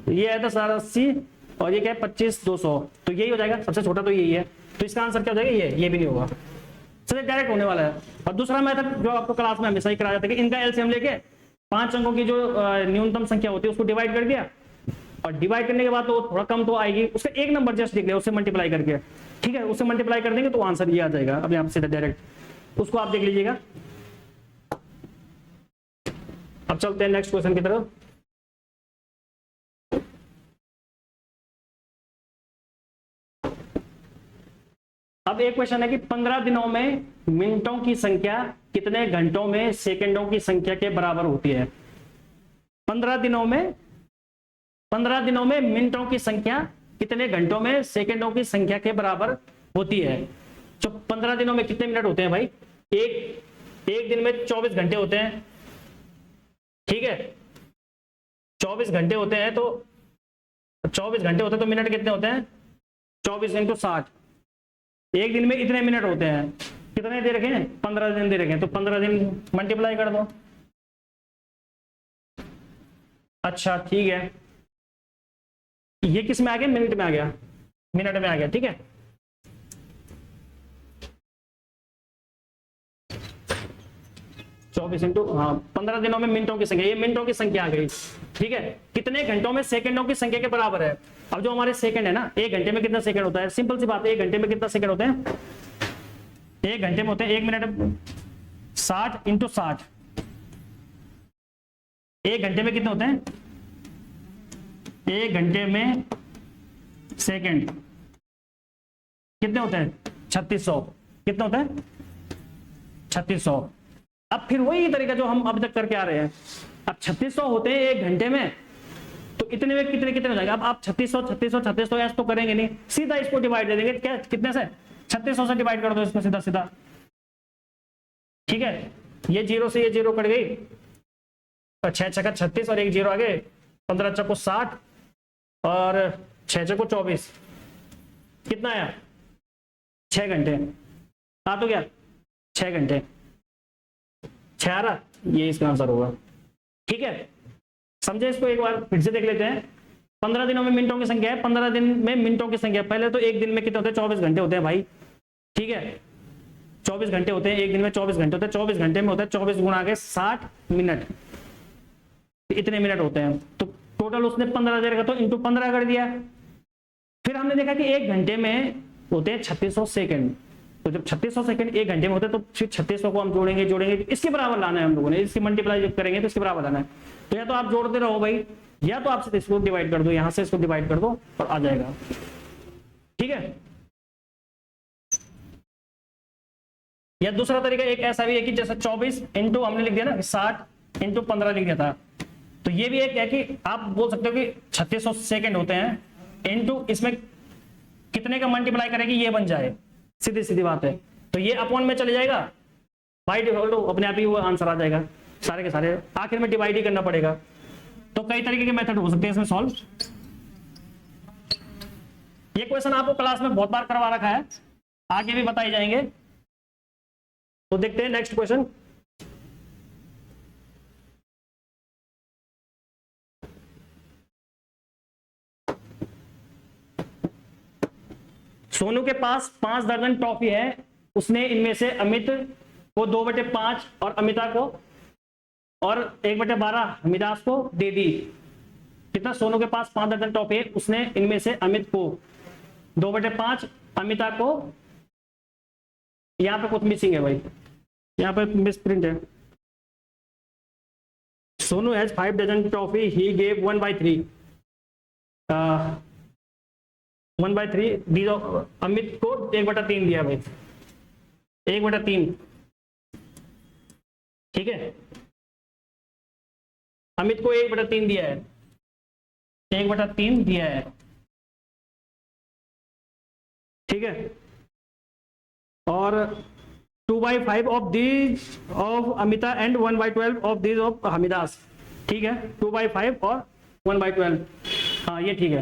ये है 1080 और ये क्या है 25 200, तो यही हो जाएगा, सबसे छोटा तो यही है। तो इसका आंसर क्या हो जाएगा, ये भी नहीं होगा, सीधे डायरेक्ट होने वाला है। और दूसरा मेथड जो आपको क्लास में हमेशा ही कराया जाता है कि इनका एलसीएम लेके 5 अंकों की जो न्यूनतम संख्या होती है उसको डिवाइड कर दिया, और डिवाइड करने के बाद तो थोड़ा कम तो आएगी, उसका एक नंबर जस्ट लिख लिया, उससे मल्टीप्लाई करके, ठीक है, उससे मल्टीप्लाई कर देंगे तो आंसर ये आ जाएगा अपने आप से डायरेक्ट। उसको आप देख लीजिएगा। अब चलते हैं नेक्स्ट क्वेश्चन की तरफ। अब एक क्वेश्चन है कि 15 दिनों में मिनटों की संख्या कितने घंटों में सेकंडों की संख्या के बराबर होती है। 15 दिनों में मिनटों की संख्या कितने घंटों में सेकंडों की संख्या के बराबर होती है। जो 15 दिनों में कितने मिनट होते हैं भाई, एक दिन में 24 घंटे होते हैं, ठीक है, 24 घंटे होते हैं, तो 24 घंटे होते हैं तो मिनट कितने होते हैं, 24 × 60। एक दिन में इतने मिनट होते हैं, कितने दे रखे हैं, 15 दिन दे रखे हैं, तो 15 दिन मल्टीप्लाई कर दो। अच्छा ठीक है, ये किस में आ गया, मिनट में आ गया, ठीक है। चौबीस इंटू 15 दिनों में मिनटों की संख्या, ये मिनटों की संख्या आ गई, ठीक है। कितने घंटों में सेकंडों की संख्या के बराबर है। अब जो हमारे सेकंड है ना, एक घंटे में कितना सेकंड होता है, सिंपल सी बात है, एक घंटे में कितना सेकंड होते हैं, एक घंटे में होते हैं, एक मिनट 60 × 60, एक घंटे में कितने होते हैं, एक घंटे में सेकंड कितने होते हैं, 3600, कितने होते हैं, 3600। अब फिर वही तरीका जो हम अब तक करके आ रहे हैं, अब 3600 होते हैं एक घंटे में, तो इतने में कितने हो जाएगा। अब आप 3600 ऐसा तो करेंगे नहीं, सीधा इसको डिवाइड दे देंगे, क्या कितने से, 3600 से डिवाइड कर दो इसको सीधा, ठीक है। ये 0 से ये 0 कट गई, तो 6 × 36 और एक 0 आ गए, 15 × 60 और 6 × 24, कितना आया, 6 घंटे आ तो गया, 6 घंटे, 6 आ रहा, ये इसका आंसर होगा, ठीक है। समझे, इसको एक बार फिर से देख लेते हैं। 15 दिनों में मिनटों की संख्या है, 15 दिन में मिनटों की संख्या, पहले तो एक दिन में कितने होते हैं, 24 घंटे होते हैं भाई, ठीक है, 24 घंटे होते हैं, एक दिन में 24 घंटे होते हैं, 24 घंटे में होता है 24 गुणा के 60 मिनट, इतने मिनट होते हैं। तो टोटल उसने 15 दे रखा, तो इंटू 15 कर दिया। फिर हमने देखा कि एक घंटे में होते हैं 3600 सेकंड, तो जब 3600 सेकंड एक घंटे में होते हैं, तो फिर 3600 को हम जोड़ेंगे, इसके बराबर लाना है हम लोगों ने, इसकी मल्टीप्लाई जब करेंगे तो इसके बराबर लाना है। तो या तो आप जोड़ते रहो भाई, या तो आप इसको डिवाइड कर दो, यहां से इसको डिवाइड कर दो और आ जाएगा, ठीक है। या दूसरा तरीका एक ऐसा भी है कि जैसे 24 इंटू हमने लिख दिया ना, 60 × 15 लिख दिया था, तो ये भी एक है कि आप बोल सकते हो कि 3600 सेकंड होते हैं, इंटू इसमें कितने का मल्टीप्लाई करेगी ये बन जाए, सीधी बात है। तो ये अपॉन में चले जाएगा, बाई डिफॉल्ट अपने आप ही वो आंसर आ जाएगा, सारे के सारे आखिर में डिवाइड ही करना पड़ेगा। तो कई तरीके के मेथड हो सकते हैं इसमें सॉल्व। ये क्वेश्चन आपको क्लास में बहुत बार करवा रखा है, आगे भी बताए जाएंगे। तो देखते हैं नेक्स्ट क्वेश्चन। सोनू के पास 5 दर्जन टॉफी है, उसने इनमें से अमित को 2/5 और अमिता को और 1/12 हमिदास को दे दी। कितना, सोनू के पास 5 दर्जन टॉफी है, उसने इनमें से अमित को 2/5, अमिता को, यहां पे कुछ मिसिंग है भाई, यहां पे मिस प्रिंट है। Sonu has 5 dozen toffee, he gave 1/3 1/3 दी, अमित को 1/3 दिया भाई, 1/3, ठीक है। अमित को 1/3 दिया है, 1/3 दिया है, ठीक है। और 2/5 of these of Amita and 1/12 of these of Hamida's. ठीक है, 2/5 और 1/12। हाँ ये ठीक है।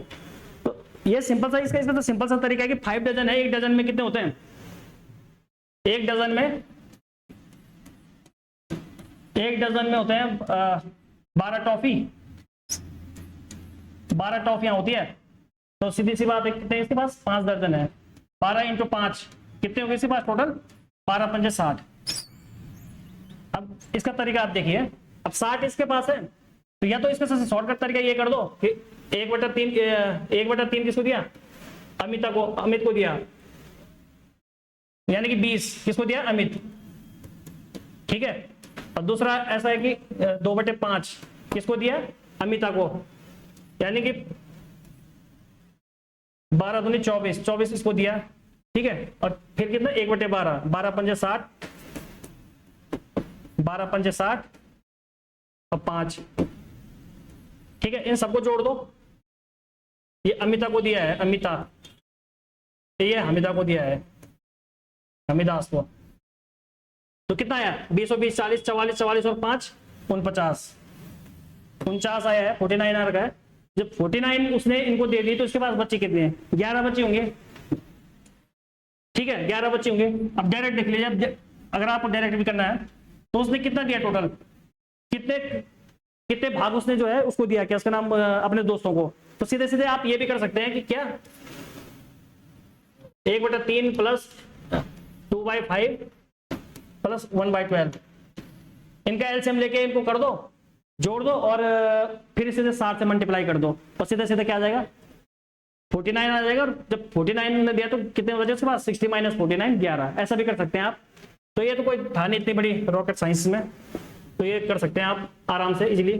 तो ये सिंपल सा इसका तो सिंपल सा तरीका है कि 5 डजन है, एक डजन में कितने होते हैं? एक डजन में होते हैं 12 टॉफी, 12 टॉफियां होती है। तो सीधी सी बात है, कितने इसके पास? 5 दर्जन है। 12 × 5 कितने हो गए इसके पास टोटल? 12 × 5 = 60। अब इसका तरीका आप देखिए, अब 60 इसके पास है तो या तो इसमें से शॉर्टकट तरीका ये कर दो कि 1/3 किसको दिया? अमित को दिया, यानी कि 20 किसको दिया? अमित। ठीक है, और दूसरा ऐसा है कि 2/5 किसको दिया? अमिता को, यानी कि 12 दूनी 24 इसको दिया। ठीक है, और फिर कितना? 1/12, 12 × 5 = 60, 12 × 5 = 60 और 5। ठीक है, इन सबको जोड़ दो। ये अमिता को दिया है, अमिता, ये हमिदा को दिया है, हमिदास को। तो कितना आया? 20 और 20 40, 44, 44 और 5 49, 49 आया है, 49 आ रखा है। जब 49 उसने इनको दे दी तो इसके पास बच्चे कितने हैं? 11 बच्चे होंगे। ठीक है, 11 बच्चे होंगे। अब डायरेक्ट देख लीजिए, अगर आपको डायरेक्ट भी करना है तो उसने कितना दिया टोटल? कितने भाग उसने जो है उसको दिया, क्या उसका नाम, अपने दोस्तों को। तो सीधे सीधे आप ये भी कर सकते हैं कि क्या 1/3 प्लस 2/5 प्लस 1/12, इनका एलसीएम लेके इनको कर दो, जोड़ दो और फिर सीधे 60 से मल्टीप्लाई कर दो और सीधे सीधे क्या आ जाएगा? 49 आ जाएगा। और जब 49 ने दिया तो कितने बचे उसके पास? 60 - 49 11। ऐसा भी कर सकते हैं आप। तो ये तो कोई था नहीं इतनी बड़ी रॉकेट साइंस में, तो ये कर सकते हैं आप आराम से इजीली।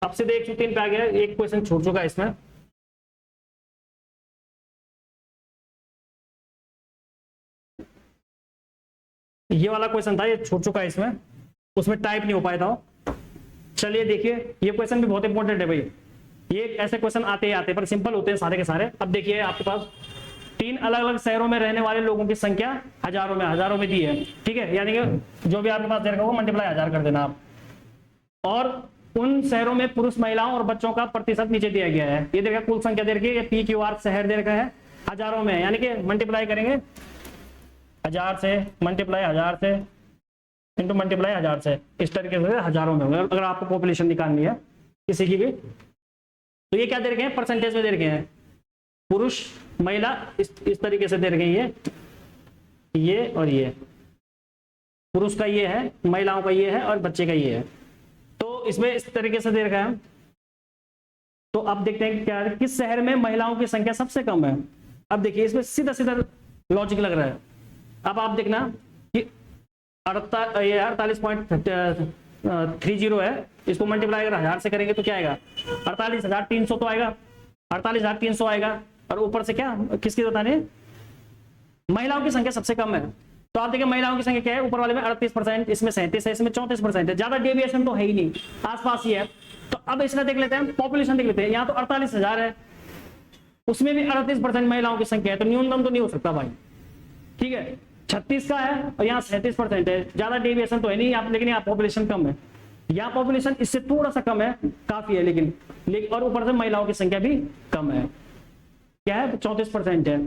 अब सीधे 103 पे आ गया, एक क्वेश्चन छूट चुका है इसमें। ये वाला क्वेश्चन था, ये छूट चुका है इसमें, उसमें टाइप नहीं हो पाया था। चलिए देखिए, ये क्वेश्चन भी बहुत इंपॉर्टेंट है भाई। ये ऐसे क्वेश्चन आते ही आते हैं, पर सिंपल होते हैं सारे के सारे। अब देखिए आपके पास 3 अलग अलग शहरों में रहने वाले लोगों की संख्या हजारों में दी है। ठीक है, यानी कि जो भी आपके पास दे रखा होगा मल्टीप्लाई 1000 कर देना आप। और उन शहरों में पुरुष, महिलाओं और बच्चों का प्रतिशत नीचे दिया गया है। ये देखा कुल संख्या दे रखी है, PQR शहर दे रखा है हजारों में, यानी कि मल्टीप्लाई करेंगे 1000 से, मल्टीप्लाई 1000 से, इंटू मल्टीप्लाई 1000 से, इस तरीके से हजारों में। अगर आपको पॉपुलेशन निकालनी है किसी की भी, तो ये क्या दे रखे हैं? परसेंटेज में दे रखे हैं, पुरुष महिला इस तरीके से दे रखे हैं। ये और ये, पुरुष का ये है, महिलाओं का ये है और बच्चे का ये है। तो इसमें इस तरीके से दे रखा है। तो अब देखते हैं क्या किस शहर में महिलाओं की संख्या सबसे कम है। अब देखिए इसमें सीधा सीधा लॉजिक लग रहा है। अब आप देखना कि 48.30 है, इसको मल्टीप्लाई अगर 1000 से करेंगे तो क्या आएगा? 48,300 तो आएगा, 48,300 आएगा। और ऊपर से क्या किसकी बताने? महिलाओं की संख्या सबसे कम है। तो आप देखिए महिलाओं की संख्या क्या है? ऊपर वाले में 38%, इसमें 37 है, इसमें 34% है। ज्यादा डेविएशन तो है ही नहीं, आसपास ही है। तो अब इसमें देख लेते हैं, पॉपुलेशन देख लेते हैं। यहाँ तो 48,000 है, उसमें भी 38% महिलाओं की संख्या है, तो न्यूनतम तो नहीं हो सकता भाई। ठीक है, 36 का है और यहाँ 37% है, ज्यादा डेविएशन तो है नहीं आप, लेकिन यहाँ पॉपुलेशन कम है। यहाँ पॉपुलेशन इससे थोड़ा सा कम है, काफी है लेकिन और ऊपर से महिलाओं की संख्या भी कम है, क्या है? 34% है।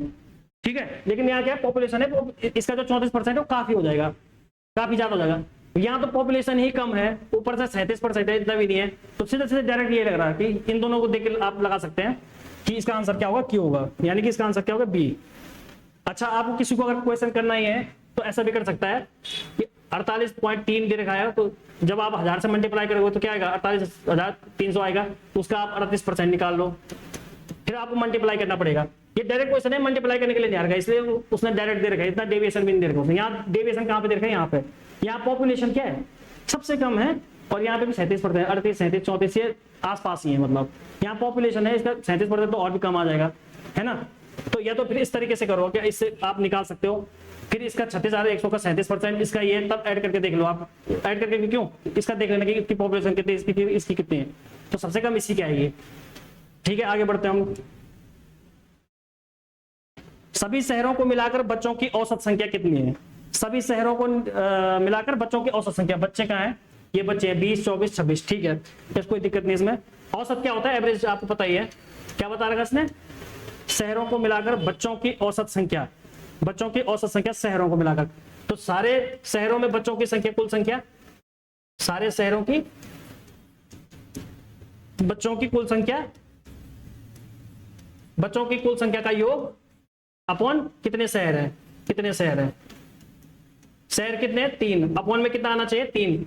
ठीक है, लेकिन यहाँ क्या है? पॉपुलेशन है, इसका जो 34% है वो काफी हो जाएगा, काफी ज्यादा हो जाएगा। यहाँ तो पॉपुलेशन ही कम है, ऊपर से 37% है, इतना भी नहीं है। तो सीधे सीधे डायरेक्ट ये लग रहा है कि इन दोनों को देख के आप लगा सकते हैं कि इसका आंसर क्या होगा? क्यों होगा, यानी कि इसका आंसर क्या होगा? बी। अच्छा, आपको किसी को अगर क्वेश्चन करना ही है तो ऐसा भी कर सकता है कि 48.3 दे रखा है, तो जब आप 1000 से मल्टीप्लाई करोगे तो क्या आएगा? 48,300 आएगा, उसका आप 38% निकाल लो, फिर आपको मल्टीप्लाई करना पड़ेगा। ये डायरेक्ट क्वेश्चन है, मल्टीप्लाई करने के लिए नहीं आ रखा, इसलिए उसने डायरेक्ट दे रखा है, इतना डेविएशन भी नहीं दे रखा उसने। यहाँ डेविएशन कहाँ पे दे रखा है? यहाँ पे। यहाँ पॉपुलेशन क्या है? सबसे कम है, और यहाँ पे भी 37%, 38, 37, 34 ये आसपास ही है। मतलब यहाँ पॉपुलेशन है, इसका 37% तो और भी कम आ जाएगा, है ना। तो या तो फिर इस तरीके से करो, क्या इससे आप निकाल सकते हो। फिर इसका 36,100 का 37%, इसका ये, तब ऐड करके देख लो आप। ऐड करके क्यों? इसका देख लेना कि इसकी पॉपुलेशन कितनी, इसकी कितनी है, तो सबसे कम इसी की आएगी। ठीक है, आगे बढ़ते हैं हम। सभी शहरों को मिलाकर बच्चों की औसत संख्या कितनी है? सभी शहरों को मिलाकर बच्चों की औसत संख्या, बच्चे कहाँ हैं? ये बच्चे हैं 20, 24, 26। ठीक है, इसको कोई दिक्कत नहीं इसमें। औसत क्या होता है? एवरेज आपको पता ही है। क्या बता रखा इसने? शहरों को मिलाकर बच्चों की औसत संख्या, बच्चों की औसत संख्या शहरों को मिलाकर। तो सारे शहरों में बच्चों की संख्या, कुल संख्या, सारे शहरों की बच्चों की कुल संख्या, बच्चों की कुल संख्या का योग अपॉन कितने शहर हैं? कितने शहर हैं? शहर कितने हैं? 3। अपॉन में कितना आना चाहिए? 3।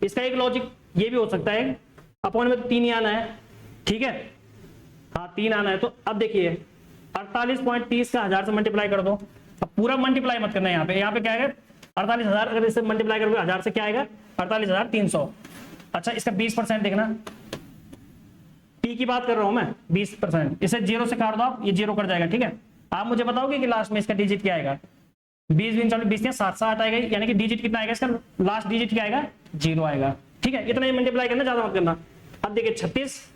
इसका एक लॉजिक ये भी हो सकता है, अपॉन में तो 3 ही आना है। ठीक है, हाँ 3 आना है। तो अब देखिए 48.30 का 1000 से मल्टीप्लाई कर दो। अब पूरा मल्टीप्लाई मत करना, यहाँ पे क्या आएगा? 48,000 अगर इससे मल्टीप्लाई करोगे 1000 से क्या आएगा? 48,300। अच्छा, इसका 20% देखना, पी की बात कर रहा हूं मैं, 20%। इसे 0 से काट दो आप, ये 0 कर जाएगा। ठीक है, आप मुझे बताओगे कि लास्ट में इसका डिजिट क्या आएगा? 20 20 7 7 आएगा, यानी कि डिजिट कितना आएगा इसका? लास्ट डिजिट क्या आएगा? 0 आएगा। ठीक है, इतना ही मल्टीप्लाई करना, ज्यादा मत करना। अब देखिए 36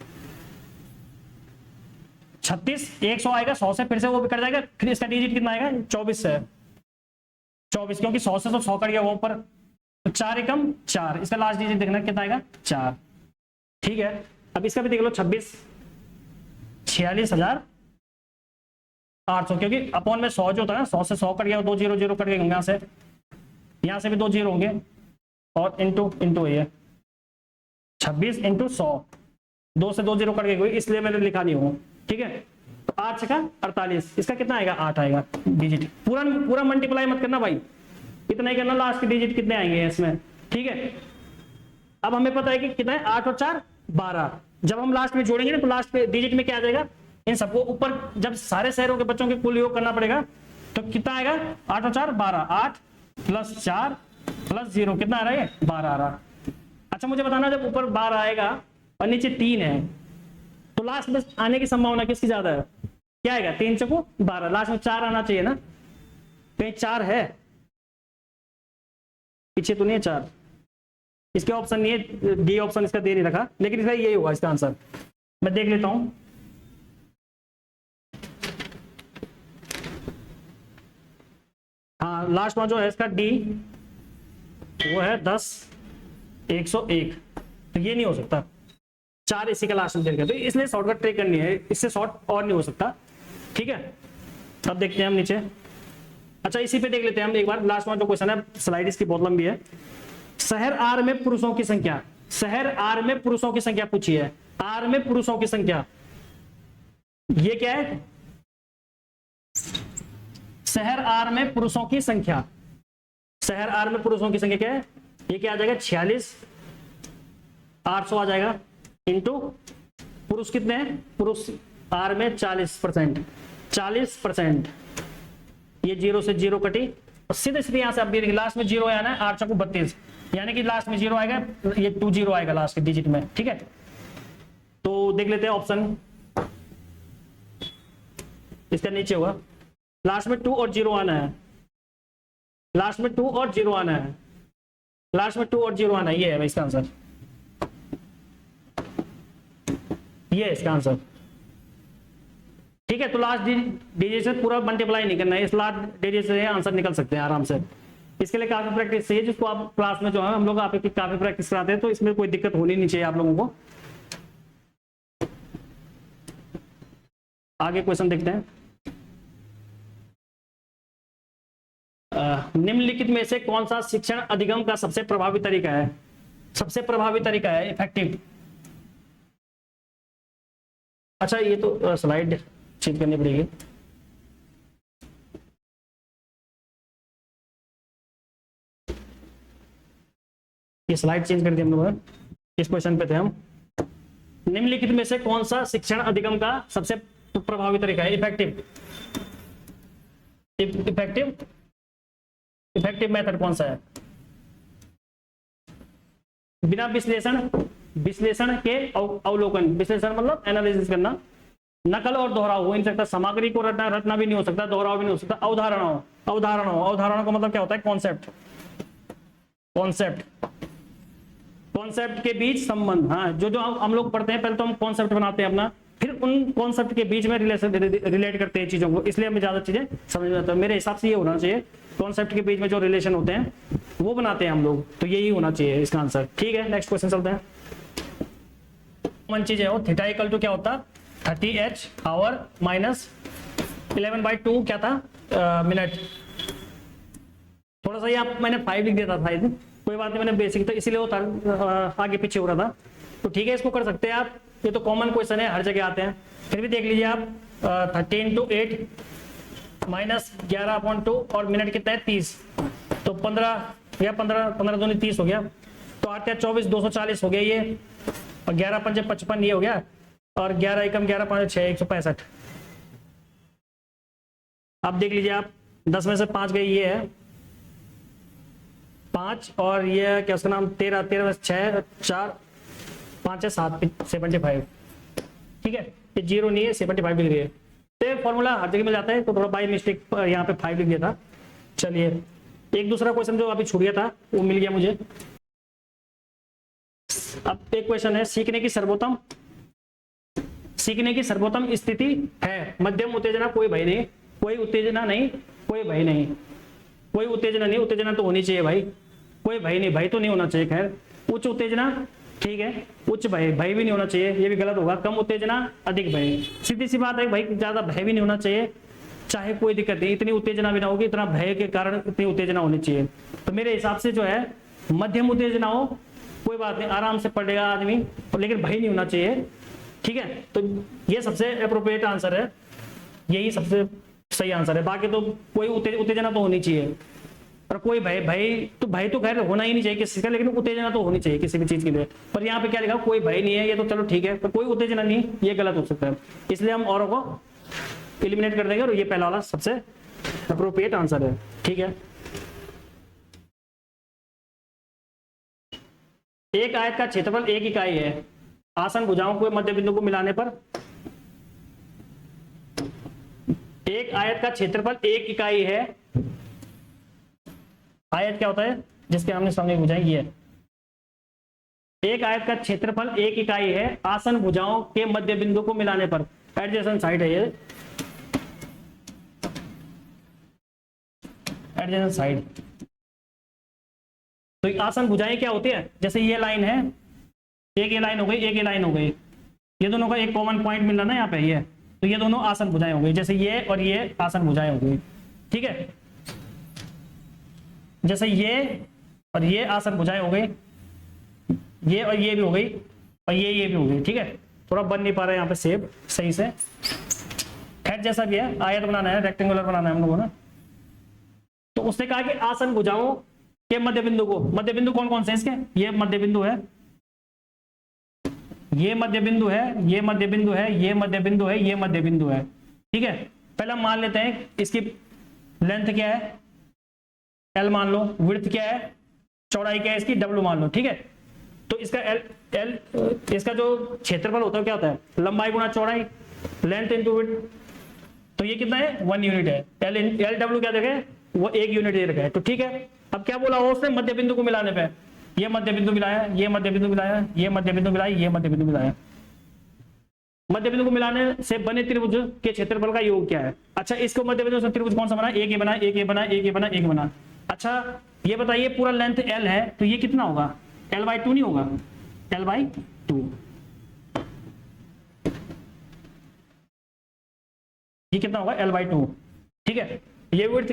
100 आएगा, 100 से फिर से वो भी कट जाएगा, फिर इसका डिजिट कितना आएगा? 24 है। 24, क्योंकि 100 से तो 100 कट गया वो ऊपर, तो 4 एकम 4, इसका लास्ट डिजिट देखना कितना आएगा? 4। ठीक है, अब इसका भी देख लो 26 46,800, क्योंकि अपॉन में 100 जो होता है ना, 100 से 100 कट गया, 2 0 0 कट गए होंगे, यहाँ से भी 2 0 होंगे, और इंटू ये 26 इंटू 100, 2 से 2 0 कट गए, इसलिए मैंने लिखा नहीं हूँ। ठीक है, तो 8 से का 48, इसका कितना आएगा? 8 आएगा डिजिट। पूरा मल्टीप्लाई मत करना भाई, इतना ही करना, लास्ट के डिजिट कितने आएंगे इसमें। ठीक है, अब हमें पता है कि कितना है, 8 और 4 12। जब हम लास्ट में जोड़ेंगे ना, तो लास्ट पे डिजिट में क्या आ जाएगा? इन सबको ऊपर जब सारे शहरों के बच्चों के कुल योग करना पड़ेगा, तो कितना आएगा? 8 और 4 12, 8 प्लस 4 प्लस 0 कितना आ रहा है? 12 आ रहा। अच्छा, मुझे बताना, जब ऊपर 12 आएगा और नीचे 3 है, तो लास्ट में आने की संभावना किसकी ज्यादा है? क्या आएगा? 3 चौको 12, लास्ट में 4 आना चाहिए ना। कहीं 4 है? पीछे तो नहीं है 4, इसके ऑप्शन नहीं है, डी ऑप्शन इसका दे नहीं रखा, लेकिन इसका यही होगा इसका आंसर। मैं देख लेता हूं। हाँ, लास्ट में जो है इसका डी, वो है 10 101, तो ये नहीं हो सकता। 4 इसी का लास्ट में दे रखा, तो इसलिए शॉर्टकट ट्रेक करनी है, इससे शॉर्ट और नहीं हो सकता। ठीक है, अब देखते हैं हम नीचे। अच्छा, इसी पे देख लेते हैं हम एक बार, लास्ट में जो क्वेश्चन है, स्लाइड इसकी बहुत लंबी है। शहर आर में पुरुषों की संख्या, शहर आर में पुरुषों की संख्या पूछी है। आर में पुरुषों की संख्या, ये क्या है? शहर आर में पुरुषों की संख्या, शहर आर में पुरुषों की संख्या क्या है? ये क्या आ जाएगा? 46 800 आ जाएगा, इंटू पुरुष कितने हैं? पुरुष आर में 40%, 40%, ये 0 से 0 कटी, और सीधे सीधे यहां से अब लास्ट में 0 आना है, 8 चौको 32, यानी कि लास्ट में 0 आएगा, ये 2 0 आएगा लास्ट के डिजिट में। ठीक है, तो देख लेते हैं ऑप्शन, इसका नीचे होगा, लास्ट में 2 और 0 आना है, लास्ट में 2 और 0 आना है, लास्ट में 2 और 0 आना है, ये है इसका आंसर, ये है इसका आंसर। ठीक है, तो लास्ट डिजिट से पूरा मल्टीप्लाई नहीं करना है, इस लास्ट डिजिट से आंसर निकल सकते हैं आराम से। इसके लिए काफी प्रैक्टिस चाहिए, जिसको आप क्लास में जो है हम लोग आपकी काफी प्रैक्टिस कराते हैं, तो इसमें कोई दिक्कत होनी नहीं चाहिए आप लोगों को। आगे क्वेश्चन देखते हैं। निम्नलिखित में से कौन सा शिक्षण अधिगम का सबसे प्रभावी तरीका है? सबसे प्रभावी तरीका है, इफेक्टिव। अच्छा, ये तो स्लाइड चेंज करनी पड़ेगी। ये स्लाइड चेंज कर दी हम लोगों ने, इस क्वेश्चन पे थे हम। निम्नलिखित में से कौन सा शिक्षण अधिगम का सबसे प्रभावी तरीका है? इफेक्टिव, इफेक्टिव, इफेक्टिव मेथड कौन सा है? बिना विश्लेषण, विश्लेषण के अवलोकन, विश्लेषण मतलब एनालिसिस करना, नकल और दोहराव हो नहीं सकता, सामग्री को रटना भी नहीं हो सकता, दोहराव भी नहीं हो सकता, अवधारणाओं, अवधारणाओं, अवधारणा का मतलब क्या होता है? कॉन्सेप्ट, कॉन्सेप्ट, तो कॉन्सेप्ट के बीच संबंध, हाँ जो जो हम लोग पढ़ते हैं, पहले तो हम कॉन्सेप्ट बनाते हैं अपना, फिर उन कॉन्सेप्ट के बीच में रिलेट करते हैं चीजों को, इसलिए हमें ज्यादा चीजें समझ में आता है। मेरे हिसाब से ये होना चाहिए, कॉन्सेप्ट के बीच में जो रिलेशन होते हैं वो बनाते हैं हम लोग, तो यही होना चाहिए इसका आंसर। ठीक है, नेक्स्ट क्वेश्चन चलते हैं। कॉमन चीज है वो थीटा इक्वल टू क्या होता, 30h आवर माइनस 11/2 क्या था मिनट। थोड़ा सा ये मैंने 5 लिख दिया था शायद, कोई बात नहीं, मैंने बेसिक तो इसीलिए वो आगे पीछे हो रहा था। तो ठीक है, इसको कर सकते हैं आप, ये तो कॉमन क्वेश्चन है, हर जगह आते हैं। फिर भी देख लीजिए आप, 30 × 8 माइनस 11/2 और मिनट कितना है 30, तो 15 या 15 दूनी 30 हो गया, तो 8 या 24 240 हो गया ये, और 11 × 5 = 55 ये हो गया, और 11 एकम 11 5 6 165। अब देख लीजिए आप, 10 में से 5 गई ये है 5, और ये क्या उसका नाम 13 में 6 4 5 है 7 75। ठीक है, ये 0 नहीं है, 75 लिख रही है, तो फॉर्मूला हर जगह मिल जाता है, तो थोड़ा बाई मिस्टेक यहाँ पे 5 लिख दिया था। चलिए एक दूसरा क्वेश्चन जो अभी छूट गया था वो मिल गया मुझे। अब एक क्वेश्चन है, सीखने की सर्वोत्तम स्थिति है मध्यम उत्तेजना, कोई भय नहीं, कोई उत्तेजना नहीं, कोई भय नहीं, कोई उत्तेजना नहीं, उत्तेजना तो होनी चाहिए भाई, कोई भय नहीं, भय तो नहीं होना चाहिए, खैर उच्च उत्तेजना ठीक है, उच्च भय, भय भी नहीं होना चाहिए, ये भी गलत होगा, कम उत्तेजना अधिक भय, सीधी सी बात है भाई, ज्यादा भय भी नहीं होना चाहिए, चाहे कोई दिक्कत नहीं, इतनी उत्तेजना भी ना होगी, इतना भय के कारण इतनी उत्तेजना होनी चाहिए। तो मेरे हिसाब से जो है मध्यम उत्तेजना हो, कोई बात नहीं, आराम से पढ़ेगा आदमी, लेकिन भय नहीं होना चाहिए। ठीक है, तो ये सबसे अप्रोप्रिएट आंसर है, यही सबसे सही आंसर है। बाकी तो कोई उत्तेजना तो होनी चाहिए, पर कोई भय तो खैर होना ही नहीं चाहिए किसी का, लेकिन उत्तेजना तो होनी चाहिए किसी भी चीज के लिए। पर यहाँ पे क्या लिखा, कोई भय नहीं है, ये तो चलो ठीक है, पर कोई उत्तेजना नहीं, ये गलत हो सकता है, इसलिए हम औरों को एलिमिनेट कर देंगे, और ये पहला वाला सबसे अप्रोप्रिएट आंसर है। ठीक है, एक आयत का क्षेत्रफल 1 इकाई है, आसन भुजाओं को मध्य बिंदु को मिलाने पर, एक आयत का क्षेत्रफल 1 इकाई है, आयत क्या होता है जिसके हमने सामने भुजाएं की है, एक आयत का क्षेत्रफल 1 इकाई है, आसन भुजाओं के मध्य बिंदु को मिलाने पर, एडजेसेंट साइड है ये, एडजेसेंट साइड। तो आसन भुजाएं क्या होती है, जैसे ये लाइन है, एक ये लाइन हो गई, एक ये लाइन हो गई, ये दोनों का एक कॉमन पॉइंट मिल रहा ना यहाँ पे, ये तो ये दोनों आसन भुजाएं हो गई, जैसे ये और ये आसन भुजाएं हो गई। ठीक है, जैसे ये और ये आसन भुजाएं हो गई, ये और ये भी हो गई, और ये भी हो गई। ठीक है, थोड़ा बन नहीं पा रहा है यहाँ पे सेब सही से, खैर जैसा भी है, आयत बनाना है, रेक्टेंगुलर बनाना है हम लोगों ने। तो उसने कहा कि आसन भुजाओं के मध्य बिंदु को, मध्य बिंदु कौन कौन से इसके, ये मध्य बिंदु है, ये मध्य बिंदु है, ये मध्य बिंदु है, ये मध्य बिंदु है, ये मध्य बिंदु है। ठीक है, पहले हम मान लेते हैं इसकी लेंथ क्या है, L मान लो, विड्थ क्या है, चौड़ाई क्या है इसकी, W मान लो। ठीक है, तो इसका L इसका जो क्षेत्रफल होता है क्या होता है, लंबाई गुना चौड़ाई, लेंथ इनटू विड्थ, तो ये कितना है 1 यूनिट है, LW क्या देखे, वो 1 यूनिट दे रखा है। तो ठीक है, अब क्या बोला उसने, मध्य बिंदु को मिलाने पे, ये मध्य बिंदु मिलाया, ये मध्य बिंदु मिलाया, ये मध्य बिंदु मिलाया, ये मध्य बिंदु मिलाया, मध्य बिंदु को मिलाने से बने त्रिभुज के क्षेत्रफल का योग क्या है। अच्छा, इसको मध्य बिंदु से त्रिभुज कौन सा बना, एक ये बना, एक ये बना, एक ये बना, एक बना। अच्छा ये बताइए, पूरा लेंथ L है, तो ये कितना होगा, L/2 नहीं होगा, L/2, ये कितना होगा L/2। ठीक है, ये विड्थ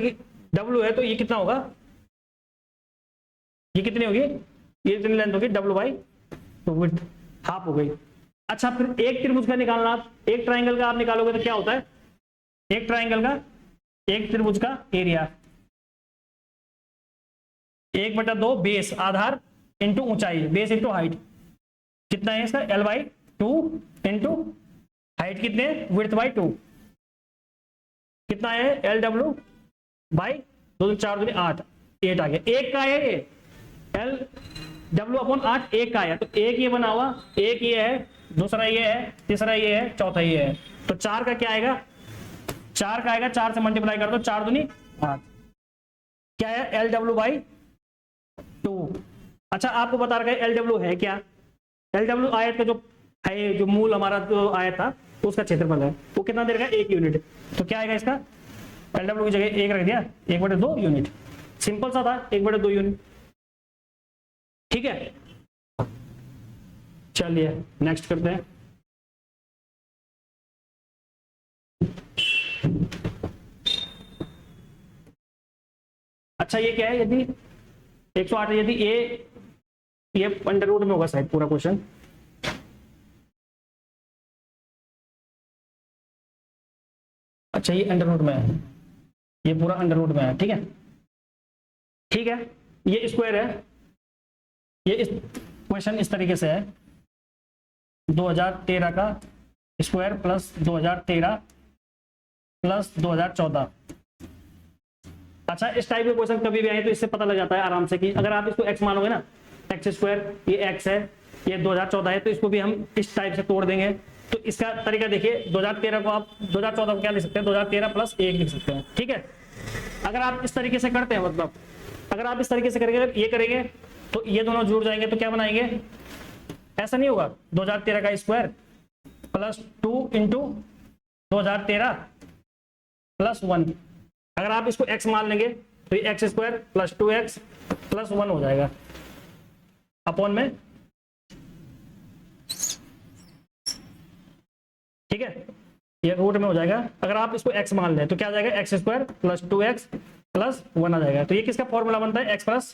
W है, तो ये कितना होगा, ये कितनी होगी, ये इतनी लेंथ होगी, W/2, विड्थ हाफ हो गई। अच्छा, फिर एक त्रिभुज का निकालना, आप एक ट्राइंगल का आप निकालोगे तो क्या होता है, एक ट्राइंगल का, एक त्रिभुज का एरिया 1/2 बेस, आधार इंटू ऊंचाई, बेस इंटू हाइट, कितना है इसका L/2 इंटू हाइट कितने, विड्थ/2, कितना है LW/2 4 दूनी 8 आ गया। एक का है ये LW/8, एक का है, तो एक ये बना हुआ, एक ये है, दूसरा ये है, तीसरा ये है, चौथा ये है, तो 4 का क्या आएगा, 4 का आएगा, 4 से मल्टीप्लाई कर दो, 4 दूनी 8, क्या है LW/2, अच्छा आपको बता रखा है LW है क्या, LW आयत का जो है, जो मूल हमारा जो आयत था उसका क्षेत्रफल है, वो कितना दे रखा है 1 यूनिट। तो क्या आएगा इसका, LW की जगह 1 रख दिया, 1/2 यूनिट, सिंपल सा था 1/2 यूनिट। ठीक है, चलिए नेक्स्ट करते हैं। अच्छा ये क्या है, यदि 108 यदि ये अंडर रूट में होगा शायद पूरा क्वेश्चन। अच्छा ये अंडर रूट में है, ये पूरा अंडर रूट में है। ठीक है, ठीक है, ये स्क्वायर है, ये इस क्वेश्चन इस तरीके से है, 2013 का स्क्वायर प्लस 2013 प्लस 2014। अच्छा इस टाइप के क्वेश्चन कभी भी आए तो इससे पता लग जाता है आराम से कि अगर आप इसको x मानोगे ना, एक्स स्क्वायर ये x है, ये 2014 है, तो इसको भी हम इस टाइप से तोड़ देंगे। तो इसका तरीका देखिए, 2013 को आप 2014 को क्या लिख सकते हैं, 2013 प्लस 1 लिख सकते हैं। ठीक है, अगर आप इस तरीके से करते हैं, मतलब अगर आप इस तरीके से करेंगे, ये करेंगे तो ये दोनों जुड़ जाएंगे, तो क्या बनाएंगे, ऐसा नहीं होगा 2013 का स्क्वायर प्लस 2 इंटू 2013 प्लस 1। अगर आप इसको x मान लेंगे तो ये x square plus 2x plus 1 हो जाएगा अपॉन में। ठीक है, ये रूट में हो जाएगा। अगर आप इसको x मान लें तो क्या आ जाएगा, x square plus 2x plus 1 आ जाएगा। तो ये किसका फॉर्मूला बनता है, x प्लस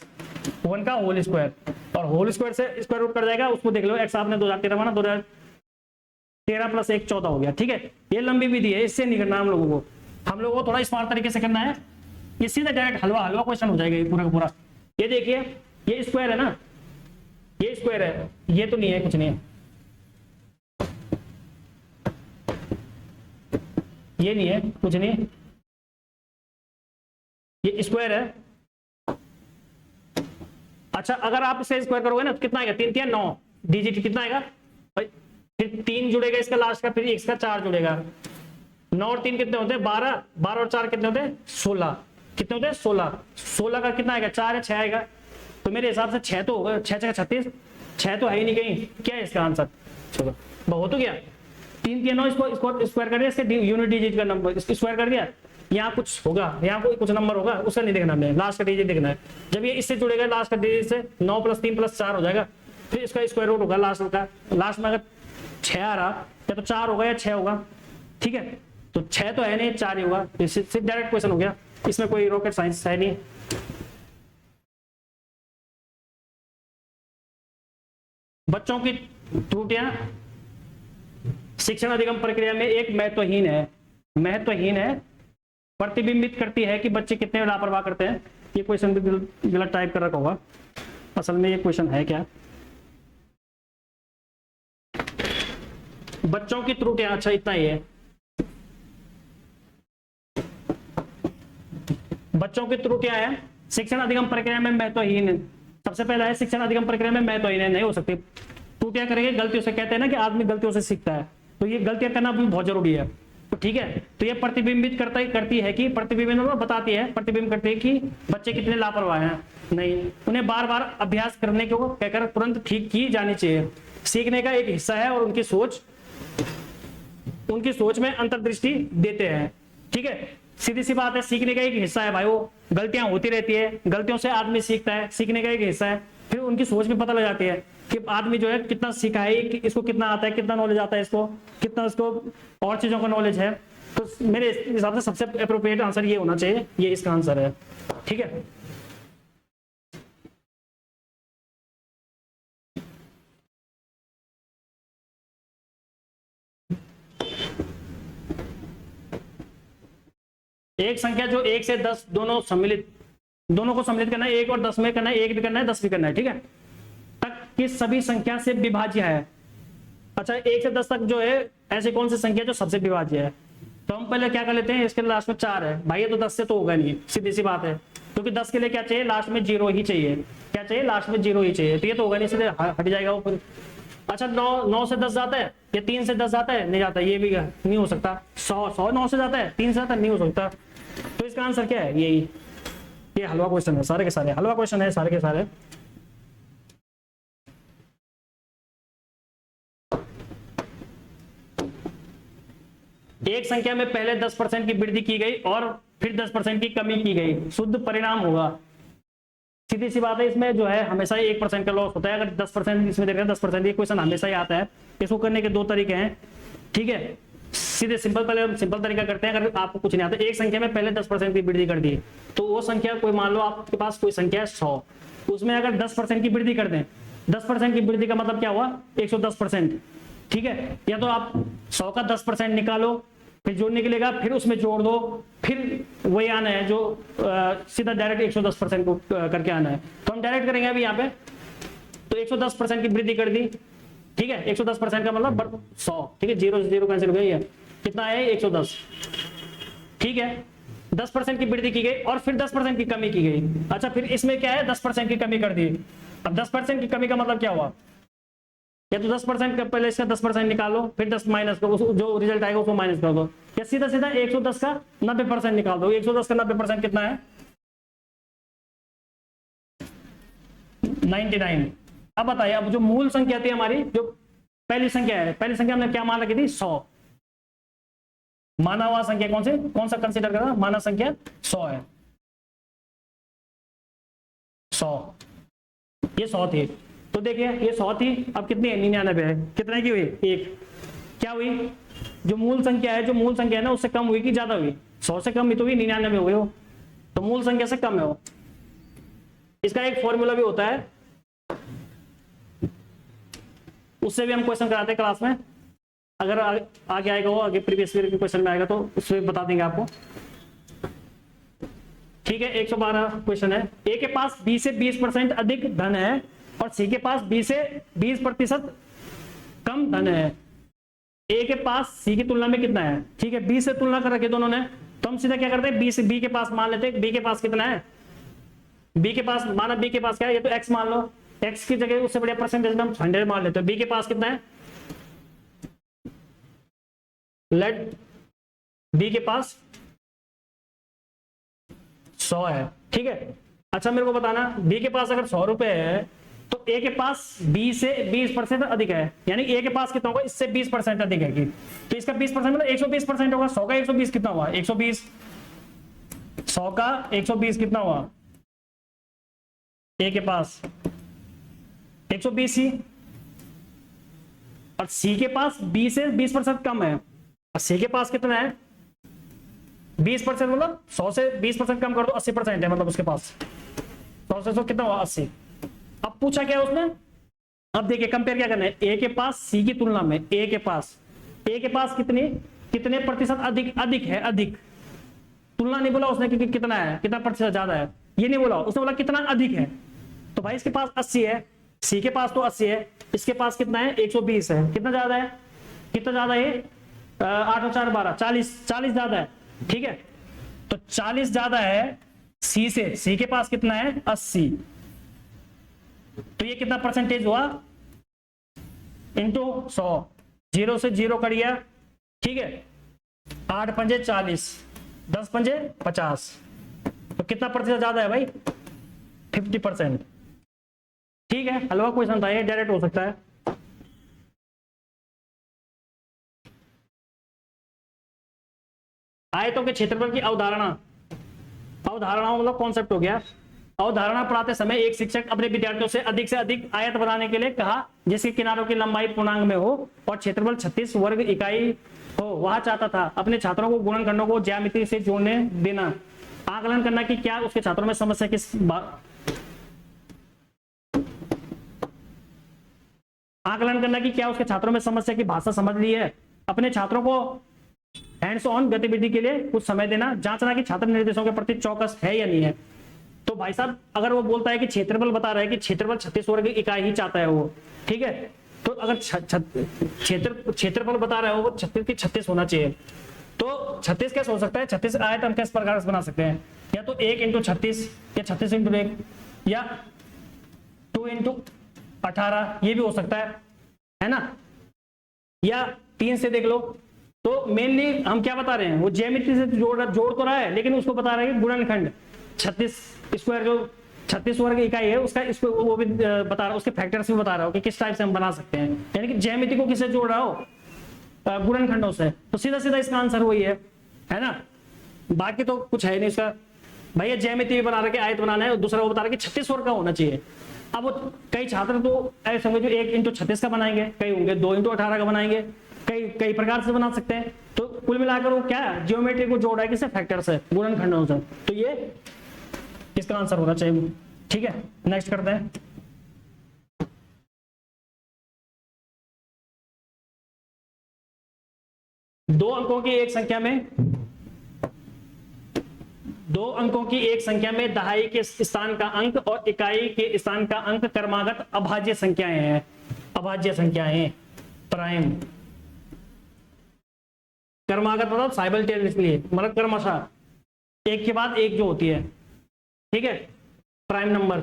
1 का होल स्क्वायर, और होल स्क्वायर से स्क्वायर रूट कर जाएगा, उसको देख लो, x आपने 2013 माना, 2013 प्लस 1 14 हो गया। ठीक है, ये लंबी विधि है, इससे नहीं करना हम लोगों को थोड़ा स्मार्ट तरीके से करना है। ये सीधा डायरेक्ट हलवा क्वेश्चन हो जाएगा ये पूरा का पूरा। ये देखिए, ये स्क्वायर है ना, ये स्क्वायर है, ये तो नहीं है, कुछ नहीं है, ये नहीं है, कुछ नहीं है, ये स्क्वायर है। अच्छा अगर आप इसे स्क्वायर करोगे ना तो कितना आएगा, 3 3 9 डिजिट कितना आएगा, फिर 3 जुड़ेगा इसका लास्ट का, फिर इसका 4 जुड़ेगा, 9 और 3 कितने होते हैं 12, 12 और 4 कितने होते हैं 16, कितने होते हैं 16, 16 का कितना आएगा 4 है, 6 आएगा। तो मेरे हिसाब से 6 तो होगा, 6 6 36, 6 तो है ही नहीं कहीं, क्या है इसका आंसर, चलो बहुत हो गया। 3 3 9 इसको स्क्वायर कर दिया, इसके यूनिट डिजिट का नंबर स्क्वायर कर दिया, यहाँ कुछ होगा, यहाँ कोई कुछ नंबर होगा, उसका नहीं देखना हमें, लास्ट का डिजिट देखना है। जब ये इससे जुड़ेगा लास्ट का डिजिट से, 9 + 3 + 4 हो जाएगा, फिर इसका स्क्वायर रूट होगा लास्ट का, लास्ट में अगर 6 आ रहा या तो 4 होगा या 6 होगा। ठीक है, तो 6 तो है नहीं, 4 ही होगा, इससे डायरेक्ट क्वेश्चन हो गया, इसमें कोई रॉकेट साइंस है नहीं। बच्चों की त्रुटियां शिक्षण अधिगम प्रक्रिया में एक महत्वहीन है, प्रतिबिंबित करती है कि बच्चे कितने लापरवाह करते हैं। ये क्वेश्चन भी गलत टाइप कर रखा होगा, असल में ये क्वेश्चन है क्या, बच्चों की त्रुटियां, अच्छा इतना ही है, बच्चों की त्रुटियां है शिक्षण अधिगम प्रक्रिया में महत्वहीन है। सबसे पहला है शिक्षण अधिगम प्रक्रिया में महत्वहीन है, नहीं हो सकती। त्रुटियां करेंगे, गलतियों से, कहते हैं ना कि आदमी गलतियों से सीखता है, तो ये गलतियां करना भी बहुत जरूरी है। तो ठीक है, तो ये प्रतिबिंबित करती है कि बताती है कि बच्चे कितने लापरवाह हैं, नहीं, उन्हें बार बार अभ्यास करने को कहकर तुरंत ठीक की जानी चाहिए। सीखने का एक हिस्सा है और उनकी सोच में अंतर्दृष्टि देते हैं। ठीक है, सीधी सी बात है, सीखने का एक हिस्सा है भाई, वो गलतियां होती रहती है, गलतियों से आदमी सीखता है, सीखने का एक हिस्सा है। फिर उनकी सोच में पता लग जाती है कि आदमी जो है कितना सीखा है, इसको कितना आता है, कितना नॉलेज आता है, इसको कितना, इसको और चीजों का नॉलेज है। तो मेरे हिसाब से सबसे अप्रोप्रिएट आंसर ये होना चाहिए, ये इसका आंसर है। ठीक है, एक संख्या जो 1 से 10 दोनों को सम्मिलित करना है, 1 और 10 में करना है, 1 भी करना है, 10 भी करना है। ठीक है, तक की सभी संख्या से विभाज्य है। अच्छा 1 से 10 तक जो है, ऐसी कौन सी संख्या जो सबसे विभाज्य है, तो हम पहले क्या कर लेते हैं, इसके लास्ट में 4 है भाई, ये तो 10 से तो होगा नहीं, सीधी सी बात है, क्योंकि 10 के लिए क्या चाहिए, लास्ट में 0 ही चाहिए, क्या चाहिए, लास्ट में 0 ही चाहिए, तो ये तो होगा नहीं, सीधे हट जाएगा वो। अच्छा 9 से 10 जाता है, या 3 से 10 जाता है, नहीं जाता, ये भी नहीं हो सकता। 100 9 से जाता है, 3 से जाता है, नहीं हो सकता। तो इसका आंसर क्या है, यही, ये हलवा क्वेश्चन है, सारे के सारे हलवा क्वेश्चन है, सारे के सारे। एक संख्या में पहले 10% की वृद्धि की गई और फिर 10% की कमी की गई, शुद्ध परिणाम होगा। सीधी सी बात है, इसमें जो है हमेशा ही 1% का लॉस होता है। अगर 10% इसमें देख रहे हैं 10% ये क्वेश्चन हमेशा ही आता है। इसको करने के दो तरीके हैं, ठीक है। सीधे पहले सिंपल तरीका करते हैं। अगर आपको कुछ नहीं आता, एक संख्या में पहले 10% की वृद्धि कर दी, तो वो संख्या कोई मान लो आपके पास कोई संख्या है 100, उसमें अगर 10% की वृद्धि कर दें, 10% की वृद्धि का मतलब क्या हुआ, 110%, ठीक है। या तो आप 100 का 10% निकालो, फिर जोड़ने के लिए फिर उसमें जोड़ दो, फिर वही आना है जो सीधा डायरेक्ट 110% को करके आना है। तो हम डायरेक्ट करेंगे अभी यहाँ पे, तो 110% की वृद्धि कर दी, ठीक है। 110% का मतलब 100, ठीक है। 0 से 0 कैंसिल हो गया, कितना है 110, ठीक है। 10% की वृद्धि की गई और फिर 10% की कमी की गई। अच्छा, फिर इसमें क्या है, 10% की कमी कर दी। अब 10% की कमी का मतलब क्या हुआ, या तो 10% का पहले इसका 10% निकालो, फिर 10 माइनस करो, जो रिजल्ट आएगा उसको माइनस कर दो, या सीधा सीधा 110 का 90% निकाल दो। 110 का 90% कितना है, 99। अब बताइए, अब जो मूल संख्या थी हमारी, जो पहली संख्या है, पहली संख्या हमने क्या मान रखी थी, 100। माना हुआ संख्या कौन सा कंसीडर करा, माना संख्या 100 है, 100, ये 100 थी। तो देखिए ये 100 थी, अब कितनी है, 99 है। कितने की हुई, एक। क्या हुई, जो मूल संख्या है ना, उससे कम हुई कि ज्यादा हुई, 100 से कम ही तो हुई, 99 हो गई हो, तो मूल संख्या से कम है वो। इसका एक फॉर्मूला भी होता है, उससे भी हम क्वेश्चन कराते हैं क्लास में। अगर आगे आएगा वो, आगे प्रीवियस ईयर के क्वेश्चन में आएगा तो उसमें बता देंगे आपको, ठीक है। 112 क्वेश्चन है। ए के पास बी से 20% अधिक धन है और सी के पास बी से 20% कम धन है। ए के पास सी की तुलना में कितना है, ठीक है। बी से तुलना कर रखी दोनों ने, तो हम सीधा क्या करते हैं, बी से बी के पास मान लेते हैं, बी के पास कितना है, बी के पास माना, बी के पास क्या है, ये तो एक्स मान लो, एक्स की जगह उससे बढ़िया परसेंटेज में हम 100 मान लेते हैं। बी के पास कितना है, लेट बी के पास 100 है, ठीक है। अच्छा मेरे को बताना, बी के पास अगर 100 रुपए है तो ए के पास बी से 20% अधिक है, यानी ए के पास कितना होगा, इससे 20% अधिक है कि, तो इसका 20% मतलब 120% होगा। 100 का 120 कितना हुआ, 120, 100 का 120 कितना हुआ, ए के पास 120 ही, और सी के पास बी से 20% कम है, और सी के पास कितना है 20%, मतलब 100 से 20% कम कर दो, 80% है, मतलब उसके पास 100 से 100 कितना हुआ, 80। अब पूछा क्या है उसने, अब देखिए कंपेयर क्या करना है, ए के पास सी की तुलना में, ए के पास कितने प्रतिशत अधिक है, अधिक। तुलना नहीं बोला उसने कि कितना है, कितना प्रतिशत ज्यादा है, ये नहीं बोला उसने, बोला कितना अधिक है। तो भाई इसके पास 80 है, सी के पास तो 80 है, इसके पास कितना है 120 है, कितना ज्यादा है, कितना ज्यादा है, 8 और 4 12, 40 ज्यादा है, ठीक है। तो 40 ज्यादा है सी से, सी के पास कितना है 80, तो ये कितना परसेंटेज हुआ, इंटू 100, 0 से 0 कर दिया, ठीक है। 8 पंजे 40, 10 पंजे 50, तो कितना प्रतिशत ज्यादा है भाई, 50%, ठीक है। हलवा क्वेश्चन था ये, डायरेक्ट हो सकता है। आयतों के क्षेत्रफल की अवधारणा मतलब कॉन्सेप्ट हो गया। अवधारणा पढ़ाते समय एक शिक्षक अपने विद्यार्थियों से अधिक आयत बनाने के लिए कहा, जिसके किनारों की लंबाई पूर्णांक में हो और क्षेत्रफल 36 वर्ग इकाई हो। वह चाहता था अपने छात्रों को गुणनखंडों को ज्यामिति से जोड़ने देना, आकलन करना कि क्या उसके छात्रों में समस्या की भाषा समझ ली है। अपने छात्रों को हैंड्स ऑन गतिविधि के लिए कुछ समय देना, जांचना कि छात्र निर्देशों के प्रति चौकस है या नहीं है। तो भाई साहब अगर वो बोलता है कि क्षेत्रफल बता रहा है कि क्षेत्रफल 36 वर्ग इकाई ही चाहता है वो, ठीक है, तो अगर क्षेत्रफल बता रहा है वो 36 की 36 होना चाहिए। तो 36 कैसे हो सकता है, 36 आयत हम किस प्रकार से बना सकते हैं, या तो 1 × 36 या 36 × 1 या 2 × 18, ये भी हो सकता है ना, या 3 से देख लो। तो मेनली हम क्या बता रहे हैं, वो ज्यामिति से जोड़ तो रहा है, लेकिन उसको बता रहा है कि गुणनखंड 36 स्क्वायर जो 36 वर्ग इकाई है उसका, इसको वो भी बता रहा है, उसके फैक्टर्स भी बता रहा हो कि किस टाइप से हम बना सकते हैं, यानी कि ज्यामिति को किससे जोड़ रहा हो, गुणनखंडों से, तो सीधा सीधा इसका आंसर वही है ना। बाकी तो कुछ है नहीं इसका। भैया ज्यामिति भी बना रखे, आयत बनाना है, दूसरा वो बता रहे कि 36 वर्ग का होना चाहिए। अब वो कई छात्र तो ऐसे होंगे जो 1 × 36 का बनाएंगे, कई होंगे 2 × 18 का बनाएंगे, कई कई प्रकार से बना सकते हैं। तो कुल मिलाकर वो क्या है, ज्योमेट्री को जोड़ा है किससे, फैक्टर से, गुणनखंडों से। तो ये इसका आंसर होना चाहिए। ठीक है, नेक्स्ट करते हैं। दो अंकों की एक संख्या में दहाई के स्थान का अंक और इकाई के स्थान का अंक क्रमागत अभाज्य संख्याएं हैं। अभाज्य संख्याएं प्राइम, क्रमागत मतलब साइमल्टेनियसली, मतलब क्रमशः एक के बाद एक जो होती है। ठीक है, प्राइम नंबर,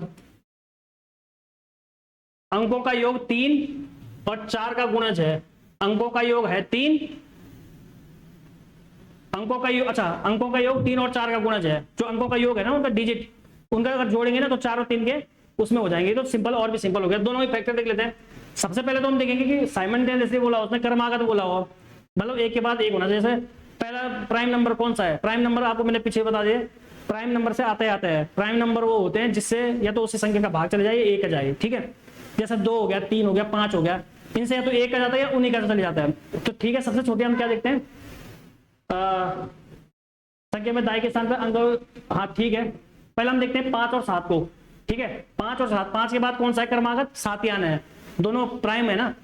अंकों का योग 3 और 4 का गुणज है। अंकों का योग है 3, अंकों का योग, अच्छा अंकों का योग 3 और 4 का गुणज है। जो अंकों का योग है ना, उनका डिजिट, उनका अगर जोड़ेंगे ना तो 4 और 3 के उसमें हो जाएंगे। तो सिंपल और भी सिंपल हो गया। दोनों ही फैक्टर देख लेते हैं। सबसे पहले तो हम देखेंगे कि साइमल्टेनियसली बोला, उसने क्रमागत बोला हो, मतलब एक के बाद एक होना। जैसे पहला प्राइम नंबर कौन सा है, प्राइम नंबर आपको मैंने पीछे बता दिया, प्राइम नंबर से आता है। प्राइम नंबर वो होते हैं जिससे या तो उसी संख्या का भाग चले जाए, एक आ जाए। ठीक है, जैसे 2 हो गया, 3 हो गया, 5 हो गया, इनसे या तो एक आ जाता है या उन्हीं का चले जाता है। तो ठीक है, सबसे छोटे हम क्या देखते हैं, संख्या में दाई के स्थान पर अंक। हाँ ठीक है, पहले हम देखते हैं 5 और 7 को। ठीक है, 5 और 7, 5 के बाद कौन सा है क्रमागत, 7 ही आना है, दोनों प्राइम है ना।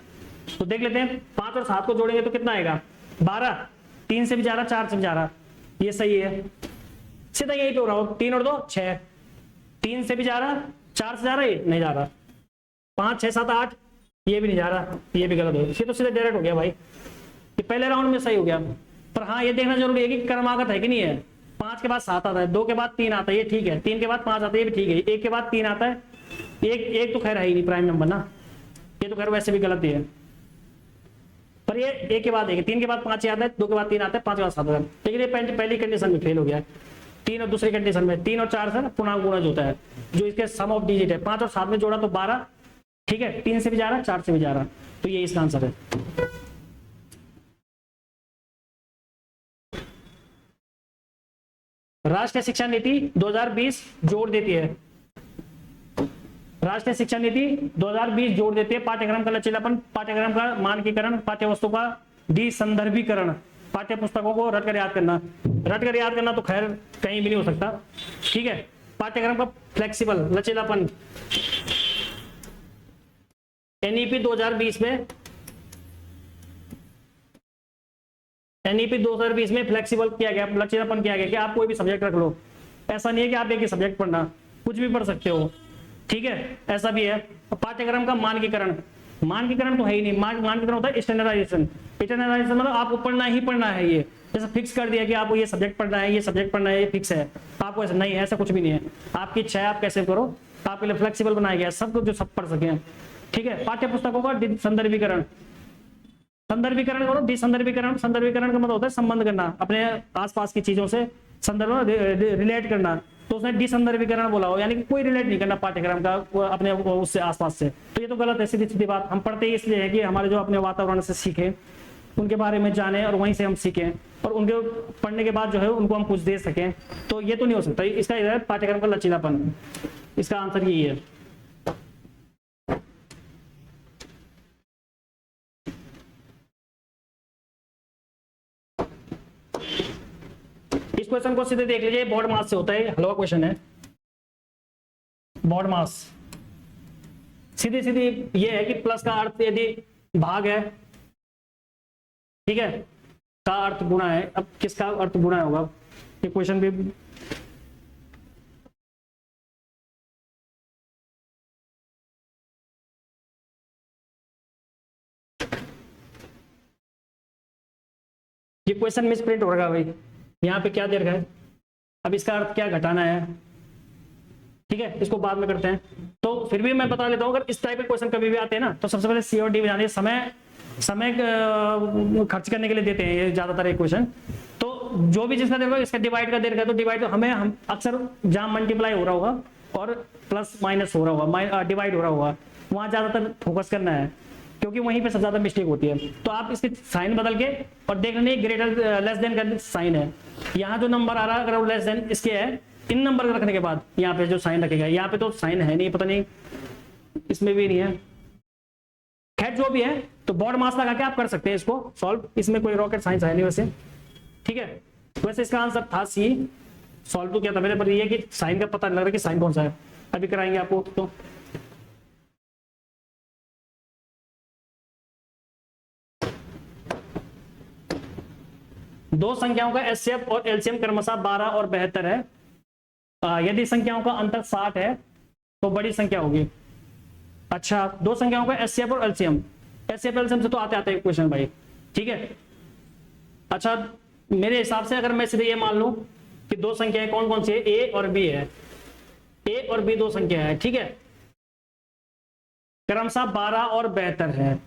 तो देख लेते हैं, 5 और 7 को जोड़ेंगे तो कितना आएगा, 12, 3 से भी जा रहा, 4 से भी जा रहा, ये सही है, सीधा यही पे हो रहा हो। 3 और 2 6, 3 से भी जा रहा, 4 से जा रहा, ये नहीं जा रहा, 5 6 7 8, ये भी नहीं जा रहा, ये भी गलत हो गया। ये तो सीधा डायरेक्ट हो गया भाई, ये पहले राउंड में सही हो गया। पर हाँ ये देखना जरूरी है कि क्रमागत है कि नहीं है। 5 के बाद 7 आता है, 2 के बाद 3 आता है, ये ठीक है, 3 के बाद 5 आता है, ये भी ठीक है, 1 के बाद 3 आता है, एक तो खैर है ही नहीं प्राइम नंबर ना, ये तो खैर वैसे भी गलत ही है। पर ये 1 के बाद 1, 3 के बाद 5 आता है, 2 के बाद 3 आता है, 5 के बाद 7 आता है। लेकिन ये पहली कंडीशन में फेल हो गया। 3 और दूसरी कंडीशन में 3 और 4 से पूर्णांक गुणज होता है, जो इसके सम ऑफ डिजिट है। 5 और 7 में जोड़ा तो 12, ठीक है, 3 से भी जा रहा, 4 से भी जा रहा, तो ये इसका आंसर है। राष्ट्रीय शिक्षा नीति 2020 जोड़ देती है, राष्ट्रीय शिक्षा नीति 2020 जोड़ देती है पाठ्यक्रम का लचीलापन, पाठ्यक्रम का मानकीकरण, पाठ्यवस्तु का डिसंदर्भीकरण, पाठ्य पुस्तकों को रट कर याद करना तो खैर कहीं भी नहीं हो सकता। ठीक है, पाठ्यक्रम का फ्लेक्सिबल लचीलापन, एनईपी 2020 में, एनईपी 2020 में फ्लेक्सिबल किया गया, लचीलापन किया गया कि आप कोई भी सब्जेक्ट रख लो। ऐसा नहीं है कि आप एक ही सब्जेक्ट पढ़ना, कुछ भी पढ़ सकते हो। ठीक है, ऐसा भी है। पाठ्यक्रम का मानकीकरण तो है ही नहीं, मानकीकरण होता है स्टैंडर्डाइजेशन। स्टैंडर्डाइजेशन मतलब आपको पढ़ना ही पढ़ना है, ये जैसे फिक्स कर दिया कि आपको ये सब्जेक्ट पढ़ना है, ये सब्जेक्ट पढ़ना है, ये फिक्स है। आपको ऐसा नहीं है, ऐसा कुछ भी नहीं है, आपकी इच्छा है आप कैसे करो, आपके लिए फ्लेक्सिबल बनाया गया सब कुछ जो सब पढ़ सके। ठीक है, पाठ्य पुस्तकों का संदर्भीकरण करो, डिसंदर्भीकरण, संदर्भीकरण का मतलब होता है संबंध करना, अपने आसपास की चीजों से संदर्भ रिलेट करना। तो उसने डिसंदर्भीकरण बोला हो, यानी कि कोई रिलेट नहीं करना पाठ्यक्रम का अपने उससे आसपास से। तो ये तो गलत है, सीधी सीधी बात। हम पढ़ते ही इसलिए है कि हमारे जो अपने वातावरण से सीखें, उनके बारे में जाने और वहीं से हम सीखें, और उनके पढ़ने के बाद जो है उनको हम कुछ दे सकें। तो ये तो नहीं हो सकता। इसका पाठ्यक्रम का लचीलापन, इसका आंसर यही है। इस क्वेश्चन को सीधे देख लीजिए, बोर्ड मास से होता है, हलवा क्वेश्चन है, बोर्ड मास। सीधी सीधी ये है कि प्लस का अर्थ यदि भाग है, ठीक है, का अर्थ गुणा है। अब किसका अर्थ गुणा होगा, ये क्वेश्चन भी ये क्वेश्चन मिस प्रिंट हो रहा भाई, यहाँ पे क्या दे रखा है, अब इसका अर्थ क्या घटाना है। ठीक है, इसको बाद में करते हैं। तो फिर भी मैं बता लेता हूँ, अगर इस टाइप के क्वेश्चन कभी भी आते हैं ना, तो सबसे पहले सी और डी बजाने, समय खर्च करने के लिए देते हैं ये ज्यादातर एक क्वेश्चन। तो जो भी जिसका देखो, इसका डिवाइड का दे रखा है, तो डिवाइड हम अक्सर जहां मल्टीप्लाई हो रहा होगा और प्लस माइनस हो रहा होगा, डिवाइड हो रहा होगा, वहां ज्यादातर फोकस करना है। क्योंकि वहीं पे सबसे ज्यादा मिस्टेक होती है। तो आप इसके साइन बदल के और देख लेंगे ग्रेटर लेस देन का साइन है, यहाँ जो नंबर आ रहा है अगर वो लेस देन इसके है, इन नंबर रखने के बाद यहाँ पे जो साइन रखेगा, यहाँ पे तो साइन है नहीं, पता नहीं इसमें भी नहीं है, खैर जो भी है, तो बॉड मास लगा के आप कर सकते हैं इसको सॉल्व, इसमें कोई रॉकेट साइंस है नहीं वैसे, ठीक है। वैसे इसका आंसर था सी, सॉल्व तो क्या था मेरे पर, ये कि साइन का पता नहीं लग रहा कि साइन कौन सा है, अभी कराएंगे आपको। तो दो संख्याओं का एचसीएफ और एलसीएम क्रमशः 12 और 72 है। यदि संख्याओं का अंतर 60 है तो बड़ी संख्या होगी। अच्छा, दो संख्याओं का एचसीएफ और एलसीएम, एचसीएफ एलसीएम से तो आते आते क्वेश्चन भाई, ठीक है। अच्छा, मेरे हिसाब से अगर मैं सीधे ये मान लूं कि दो संख्याएं कौन कौन सी है, ए और बी है, ए और बी दो संख्या है, ठीक है, क्रमशः 12 और 72 है।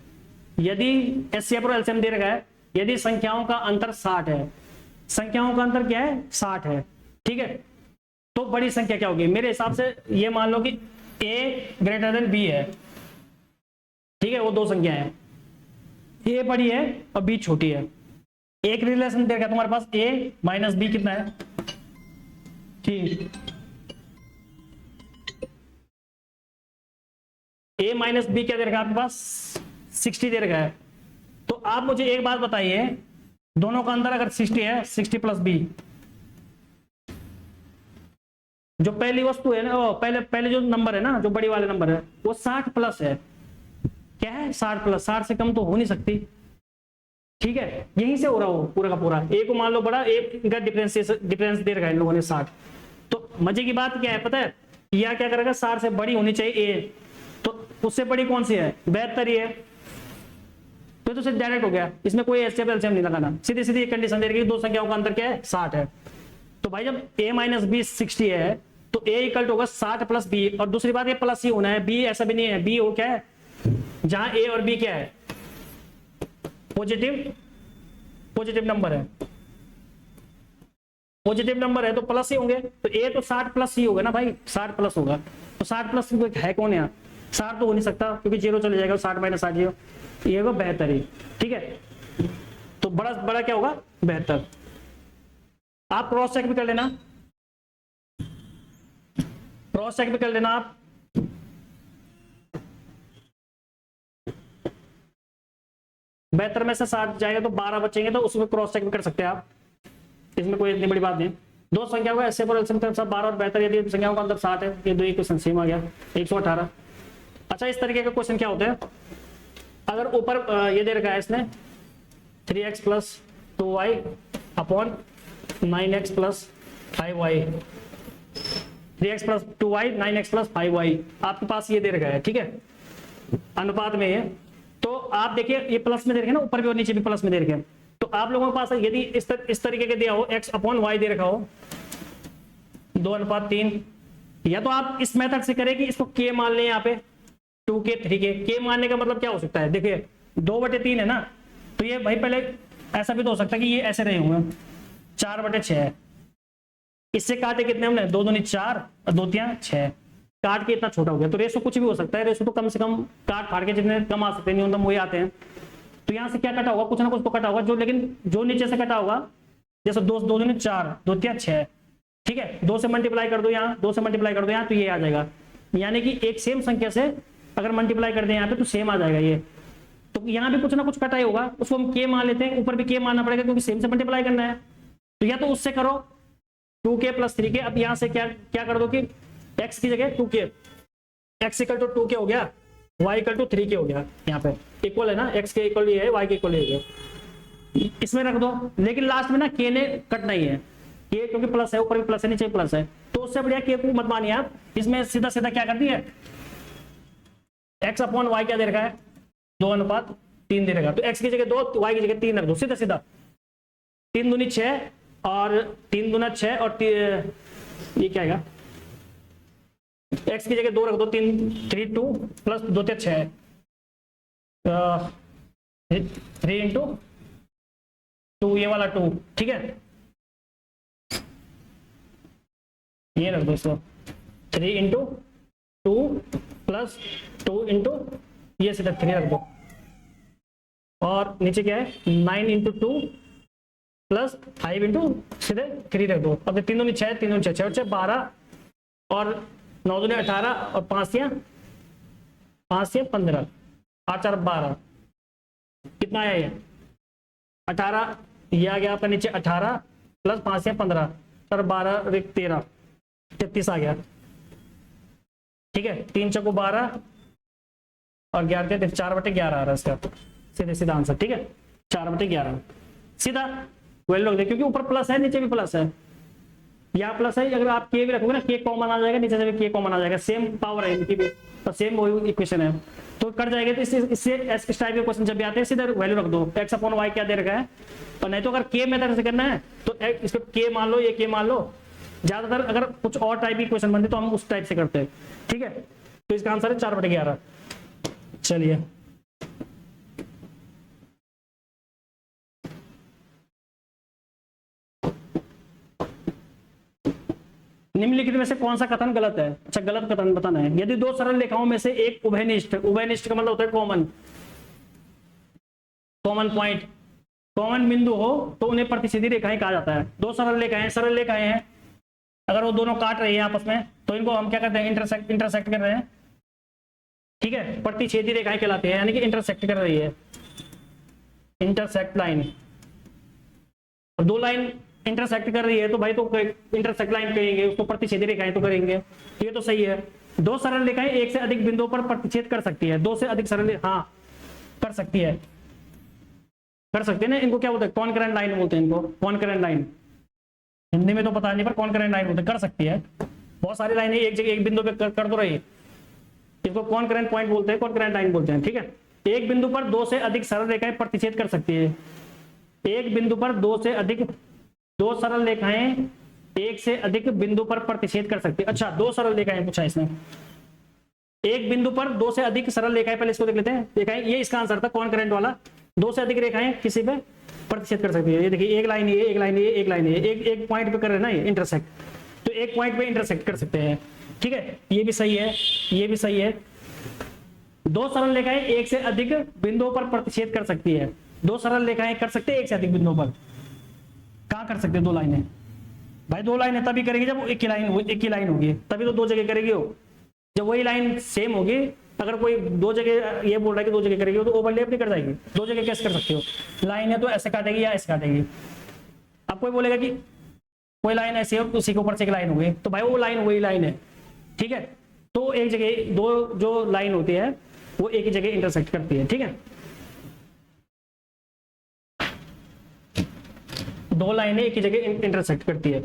यदि एचसीएफ और एलसीएम दे रखा है, यदि संख्याओं का अंतर 60 है, संख्याओं का अंतर क्या है 60 है, ठीक है, तो बड़ी संख्या क्या होगी, मेरे हिसाब से ये मान लो कि ए ग्रेटर देन बी है, ठीक है, वो दो संख्या है, ए बड़ी है और बी छोटी है। एक रिलेशन दे रखा है तुम्हारे पास, ए माइनस बी कितना है, ठीक, ए माइनस बी क्या दे रखा है आपके पास, 60 दे रखा है। तो आप मुझे एक बात बताइए, दोनों का अंतर अगर 60 है, 60 प्लस बी, जो पहली वस्तु है ना, पहले जो नंबर है ना, जो बड़ी वाले नंबर है, वो 60 प्लस है, क्या है 60 प्लस, 60 से कम तो हो नहीं सकती, ठीक है, यहीं से हो रहा हो पूरा का पूरा। ए को मान लो बड़ा, ए का डिफरेंस दे रखा है इन लोगों ने 60। तो मजे की बात क्या है पता है, यह क्या करेगा, 60 से बड़ी होनी चाहिए ए, तो उससे बड़ी कौन सी है, 72 ही है, तो सिर्फ डायरेक्ट हो गया, इसमें कोई एचसीएफ एलसीएम नहीं लगाना, सीधी सीधी कंडीशन दे रही है, दो संख्याओं का अंतर क्या है 60 है। तो भाई जब a माइनस बी 60 है तो a इक्वल होगा 60 प्लस बी, और दूसरी बात ये प्लस ही होना है, b ऐसा भी नहीं है, b वो क्या है, जहां a और b क्या है, पॉजिटिव नंबर है, पॉजिटिव नंबर है तो प्लस ही होंगे, तो a तो 60 प्लस ही होगा ना भाई, 60 प्लस होगा, तो 60 प्लस है कौन यहाँ, 60 तो हो नहीं सकता क्योंकि जीरो चले जाएगा, 60 माइनस 60 जीरो, ये होगा 72 ही, ठीक है। तो बड़ा बड़ा क्या होगा 72। आप क्रॉस चेक भी कर लेना, क्रॉस चेक भी कर लेना आप, बेहतर में से 60 जाएगा तो 12 बचेंगे, तो उसमें क्रॉस चेक भी कर सकते हैं आप, इसमें कोई इतनी बड़ी बात नहीं। दो संख्याओं का एचसीएफ और एलसीएम के अनुसार 12 और 72, यदि संख्याओं का अंतर 60 है, ये दो ही क्वेश्चन सेम आ गया, 118। अच्छा, इस तरीके का क्वेश्चन क्या होता है, अगर ऊपर ये दे रखा है इसने 3x plus 2y upon 9x plus 5y, 3x plus 2y 9x plus 5y आपके पास ये दे रखा है, ठीक है, अनुपात में ये। तो आप देखिए ये प्लस में दे रखे ना, ऊपर भी और नीचे भी प्लस में दे रखे, तो आप लोगों के पास यदि इस तरीके के दिया हो, x अपॉन y दे रखा हो 2:3, या तो आप इस मेथड से करें कि इसको k मान लें, यहाँ पे 2k 3k, k मानने का मतलब क्या हो सकता है, देखिए 2/3 है ना, तो ये भाई पहले ऐसा भी तो हो सकता है कि ये ऐसे रहे होंगे 4/6 है, इससे काटे कितने हमने, 2 दूनी 4 और 2 तियां 6, काट के इतना छोटा हो गया, तो रेशो कुछ भी हो सकता है, रेशो तो कम से कम काट फाड़ के जितने कम आ सकते हैं न्यूनतम वही आते हैं। तो यहाँ से क्या कटा होगा, कुछ ना कुछ तो कटा होगा, जो लेकिन जो नीचे से कटा होगा, जैसे 2 दूनी 4 2 तियां 6, ठीक है, 2 से मल्टीप्लाई कर दो यहाँ, 2 से मल्टीप्लाई कर दो यहाँ, तो ये आ जाएगा, यानी कि एक सेम संख्या से अगर मल्टीप्लाई कर दें यहाँ पे तो सेम आ जाएगा ये। तो यहाँ भी कुछ ना कुछ कटा ही होगा, उसको हम के मान लेते हैं, ऊपर भी के मानना पड़ेगा क्योंकि सेम से मल्टीप्लाई करना है। तो या तो उससे करो 2k प्लस 3k, अब यहाँ से क्या क्या कर दो कि x की जगह 2k, x equal to 2k हो गया, y इक्वल टू 3k हो गया, यहाँ पे इक्वल है ना, x के इक्वल ये है, y के इक्वल ये है, इसमें रख दो, लेकिन लास्ट में ना k ने कटना ही है, k क्योंकि प्लस है, ऊपर भी प्लस है नीचे भी प्लस है, तो उससे बढ़िया k को मत मानिए आप, इसमें सीधा सीधा क्या कर दिया, x अपॉन y क्या दे रखा है 2:3 दे रखा, तो x की जगह 2 y की जगह 3 रख दो, सीधा सीधा 3 दूनी 6 और 3 दूना 6 और ये क्या आएगा, x की जगह 2 रख दो, 3 2 प्लस 2 6 3 इंटू 2, ये वाला 2, ठीक है, ये रख दो इसको 3 इंटू 2 प्लस 2 इंटू ये सीधा 3 रख दो, और नीचे क्या है 9 इंटू 2 प्लस 5 इंटू सीधे 3 रख दो। अब 3 दूनी 6, 3 दूनी 6, 6 12 और 9 दूनी 18 और 5 या 15, 8 4 12, कितना आया ये 18, ये आ गया आपका नीचे 18 प्लस 5 या 15 और 12 13, 33 आ गया। ठीक है, 3 चौको 12 और 11 4/11 आ रहा है इसका सीधे सीधा आंसर। ठीक है, 4/11 सीधा वैल्यू रख दे, क्योंकि ऊपर प्लस है नीचे भी प्लस है, यहाँ प्लस है। अगर आप के भी रखोगे ना, के कॉमन आ जाएगा, नीचे से भी के कॉमन आ जाएगा, सेम पावर है इनकी भी, तो सेम वही इक्वेशन है, तो कट जाएगा। तो इससे एस टाइप के क्वेश्चन जब भी आते हैं सीधे वैल्यू रख दो, x अपॉन वाई क्या दे रखा है। और नहीं तो अगर के मेथड से करना है तो इसको के मान लो, ये के मान लो। ज्यादातर अगर कुछ और टाइप की क्वेश्चन बनते तो हम उस टाइप से करते हैं। ठीक है, तो इसका आंसर है 4/11। चलिए निम्नलिखित में से कौन सा कथन गलत है। अच्छा, गलत कथन बताना है। यदि दो सरल रेखाओं में से एक उभयनिष्ठ, उभयनिष्ठ का मतलब होता है कॉमन, कॉमन पॉइंट, कॉमन बिंदु हो तो उन्हें प्रतिच्छेदी रेखाएं कहा जाता है। दो सरल रेखाएं हैं, अगर वो दोनों काट रही है आपस में तो इनको हम क्या करते हैं, इंटरसेक्ट कर रहे हैं। ठीक है, प्रतिच्छेदी रेखाएं कहलाती है, यानी कि इंटरसेक्ट कर रही है, इंटरसेक्ट लाइन। और दो लाइन इंटरसेक्ट कर रही है तो भाई तो इंटरसेक्ट लाइन कहेंगे उसको, प्रतिच्छेदी रेखाएं तो करेंगे। ये तो सही है। दो सरल रेखाएं एक से अधिक बिंदुओं पर प्रतिच्छेद कर सकती है। दो से अधिक सरल, हाँ कर सकती है, कर सकते हैं ना। इनको क्या बोलते हैं, कॉन्करेंट लाइन बोलते हैं इनको, कॉन्करेंट लाइन। हिंदी में तो पता नहीं, पर कॉन्करेंट लाइन बोलते हैं, कर सकती है। बहुत सारी लाइनें एक जगह एक बिंदु पे कर दो रही, इसको कॉन्करेंट पॉइंट बोलते हैं, कॉन्करेंट लाइन बोलते हैं। ठीक है, एक बिंदु पर दो से अधिक सरल रेखाएं प्रतिच्छेद कर सकती है। एक बिंदु पर दो सरल रेखाएं एक से अधिक बिंदु पर प्रतिच्छेद कर सकती है। अच्छा, दो सरल रेखाएं पूछा इसने, एक बिंदु पर दो से अधिक सरल रेखाएं, पहले इसको देख लेते हैं। रेखाएं, ये इसका आंसर था कॉन्करेंट वाला। दो से अधिक रेखाएं किसी पे प्रतिच्छेद कर सकती है। ये देखिए, एक लाइन ये, एक लाइन ये, एक लाइन ये, एक पॉइंट पे कर रहे हैं ना ये इंटरसेक्ट, तो एक पॉइंट पे इंटरसेक्ट कर सकते हैं। ठीक है, ये भी सही है, ये भी सही है। दो सरल रेखाएं एक से अधिक बिंदुओं पर प्रतिच्छेद कर सकती है। दो सरल रेखाएं कर सकते हैं एक से अधिक बिंदुओं पर। कहां कर सकते हैं दो लाइनें, भाई दो लाइनें तभी करेगी जब एक ही लाइन होगी, तभी तो दो जगह करेगी वो। जब वही लाइन सेम होगी, अगर कोई दो जगह ये बोल रहा है कि दो जगह करेगी तो ओवरलैप नहीं कर जाएगी। दो जगह कैसे कर सकते हो, लाइन है तो ऐसे काटेगी या ऐसे काटेगी। अब कोई बोलेगा कि कोई लाइन ऐसी है उसी के ऊपर से एक लाइन हो गई, तो भाई वो लाइन वही लाइन है। ठीक है, तो एक जगह दो जो लाइन होती है वो एक ही जगह इंटरसेक्ट करती है। ठीक है, दो लाइनें एक ही जगह इंटरसेक्ट करती है।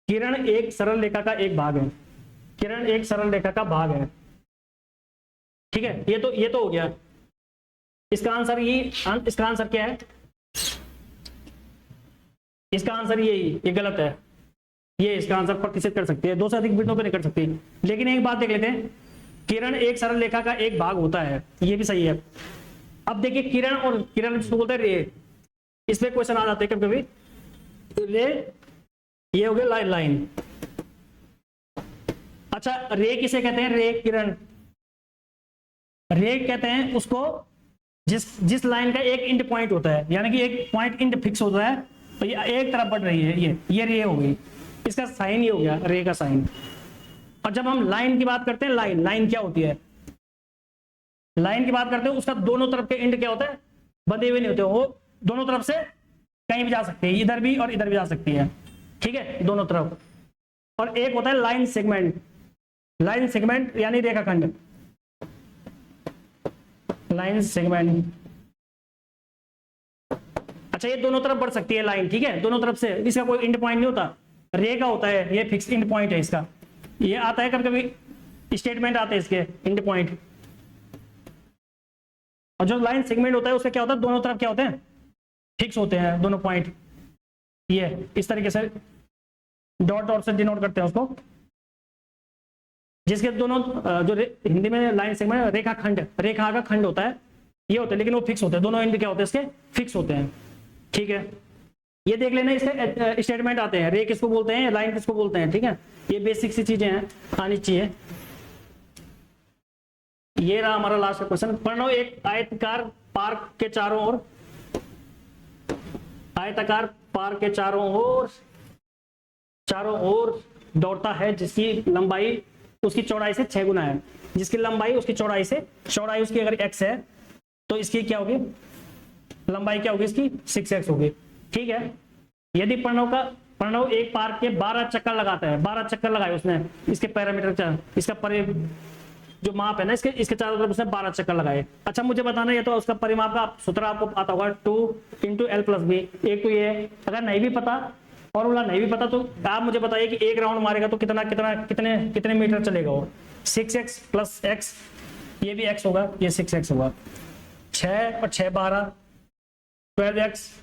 किरण एक सरल रेखा का एक भाग है, किरण एक सरल रेखा का भाग है। ठीक है, ये तो हो गया। इसका आंसर इसका आंसर क्या है, इसका आंसर ये गलत है। ये इसका आंसर प्रतिच्छेद कर सकती है, दो से अधिक बिंदुओं पर नहीं कर सकती। लेकिन एक बात देख लेते हैं, किरण एक सरल रेखा का एक भाग होता है, ये भी सही है। अब देखिए, किरण जिसको बोलते हैं रे, इस पे क्वेश्चन आ जाते हैं कभी कभी। रे, ये हो गया लाइन। अच्छा, रे किसे कहते हैं, रे किरण, रे कहते हैं उसको जिस लाइन का एक इंड पॉइंट होता है, यानी कि एक पॉइंट इंड फिक्स होता है, तो ये एक तरफ बढ़ रही है, ये रे हो गई। इसका साइन ये हो गया, रे का साइन। और जब हम लाइन की बात करते हैं, लाइन क्या होती है, लाइन की बात करते हैं, उसका दोनों तरफ के इंड क्या होता है, बंधे हुए नहीं होते, वो दोनों तरफ से कहीं भी जा सकती है, इधर भी और इधर भी जा सकती है। ठीक है, दोनों तरफ। और एक होता है लाइन सेगमेंट, लाइन सेगमेंट यानी रेखाखंड, लाइन सेगमेंट। अच्छा, ये दोनों तरफ बढ़ सकती है लाइन। ठीक है, दोनों तरफ से, इसका कोई इंड पॉइंट नहीं होता, रे का होता है, ये फिक्स इंड पॉइंट है इसका। ये आता है कभी कभी स्टेटमेंट आते हैं इसके, इंड पॉइंट। और जो लाइन सेगमेंट होता है उसका क्या होता है, दोनों तरफ क्या होते हैं, फिक्स होते हैं दोनों पॉइंट। ये इस तरीके से डॉट से डिनोट करते हैं उसको, जिसके दोनों जो हिंदी में लाइन सेगमेंट रेखा का खंड होता है, ये होते हैं, लेकिन वो फिक्स होते हैं, दोनों इंड क्या होते हैं इसके, फिक्स होते हैं। ठीक है, ये देख लेना, इसके स्टेटमेंट आते हैं, रे किसको बोलते हैं, लाइन किसको बोलते हैं। ठीक है, ये बेसिक सी चीजें हैं, आनी चाहिए। ये रहा हमारा लास्ट क्वेश्चन। प्रणव एक आयताकार पार्क के चारों ओर, आयताकार पार्क के चारों ओर दौड़ता है, जिसकी लंबाई उसकी चौड़ाई से 6 गुना है। जिसकी लंबाई उसकी चौड़ाई से, चौड़ाई उसकी अगर x है तो इसकी क्या होगी, लंबाई क्या होगी इसकी 6x होगी। ठीक है, यदि प्रणव एक पार्क के 12 चक्कर लगाता है, 12 चक्कर लगाए उसने, इसके पैरामीटर इसका जो माप है ना इसके चारों तरफ उसने 12 चक्कर लगाए। अच्छा मुझे बताना है तो उसका परिमाप का सूत्र आपको आता होगा 2 × L+B। एक तो ये, अगर नहीं भी पता, फॉर्मूला नहीं भी पता, तो आप मुझे बताइए कि एक राउंड मारेगा तो कितने मीटर चलेगा वो। 6x + x, ये भी x होगा, ये 6x होगा। 6 और 6 12, 12x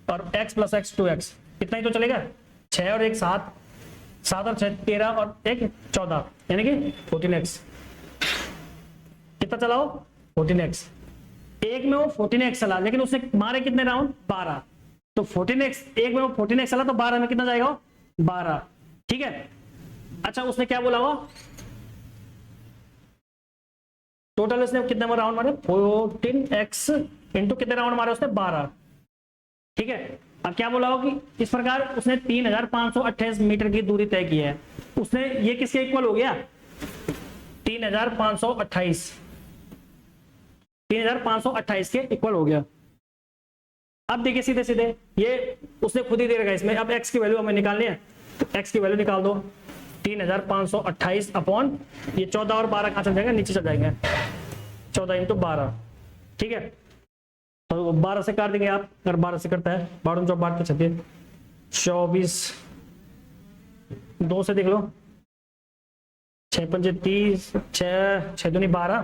और x + x 2x, कितना ही तो चलेगा। 6 और 1 7, 7 और 6 13 और 1 14, यानी कि 14x। कितना चलाओ 14x। एक में वो 14x चला, लेकिन उसने मारे कितने राउंड 12, तो 14x, एक में वो 14x चला तो 12 में कितना जाएगा 12। ठीक है, अच्छा उसने क्या बोला हुआ, टोटल उसने कितने राउंड मारे 14x इंटू कितने राउंड मारे उसने 12। ठीक है, अब क्या बोला हो कि इस प्रकार उसने 3528 मीटर की दूरी तय की है। उसने ये किसके इक्वल हो गया 3528 के इक्वल हो गया। अब देखिए सीधे सीधे ये उसने खुद ही दे रखा है इसमें। अब x की वैल्यू हमें निकालनी है, तो x की वैल्यू निकाल दो 3528 अपॉन ये 14 और 12 कहां चल जाएगा, नीचे चल जाएंगे, 14 × 12। ठीक है, तो 12 से काट देंगे आप, अगर 12 से करता है 12 × 8 के 24, 2 से देख लो 6 × 5 30, 6 दूनी 12,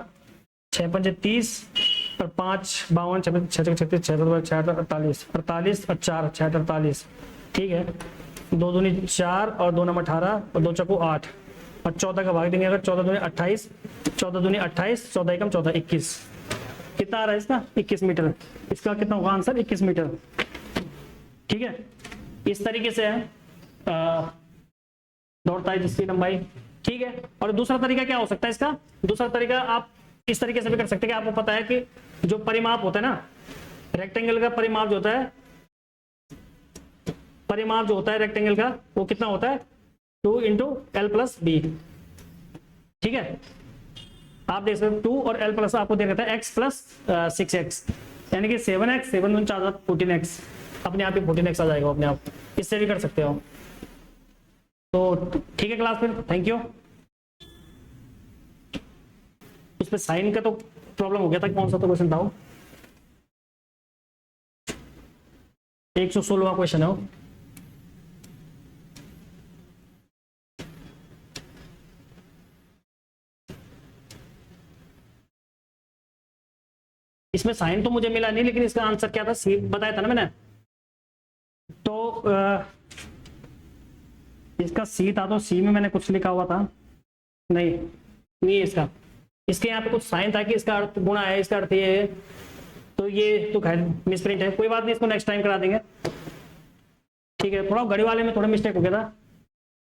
6 × 5 30 और 5 52, 6 36, 6 48, 48 और 4 48। ठीक है, 2 दूनी 4 और 2 9 18 और 2 चौको 8 और 14 का भाग देंगे अगर 14 दूनी 28, 14 दूनी 28, 14 एकम 14 21। कितना आ रहा है इसका 21 मीटर। इसका कितना होगा आंसर 21 मीटर। ठीक है, इस तरीके से है दौड़ता है जिसकी लंबाई। ठीक है, और दूसरा तरीका क्या हो सकता है इसका, दूसरा तरीका आप इस तरीके से भी कर सकते हैं कि आपको पता है कि जो परिमाप होता है ना, रेक्टेंगल का परिमाप जो होता है, रेक्टेंगल का वो कितना होता है 2 × L+B। ठीक है, आप देख सकते हो 2 और L+ आपको दे रखा है x + 6x, यानी कि 7x, 7 × 4 14x, अपने आप ही 14x आ जाएगा अपने आप। इससे भी कर सकते हो। तो ठीक है क्लास, फिर थैंक यू। उस पर साइन का तो प्रॉब्लम हो गया था, कौन सा तो क्वेश्चन था वो, 116वां क्वेश्चन है वो। इसमें साइन तो मुझे मिला नहीं, लेकिन इसका आंसर क्या था सी बताया था ना मैंने, तो इसका सी था, तो सी में मैंने कुछ लिखा हुआ था, नहीं इसके यहाँ पे कुछ साइन था कि इसका अर्थ गुणा है, इसका अर्थ ये है, तो ये तो खैर मिसप्रिंट है, कोई बात नहीं, इसको नेक्स्ट टाइम करा देंगे। ठीक है, थोड़ा घड़ी वाले में थोड़ा मिस्टेक हो गया था।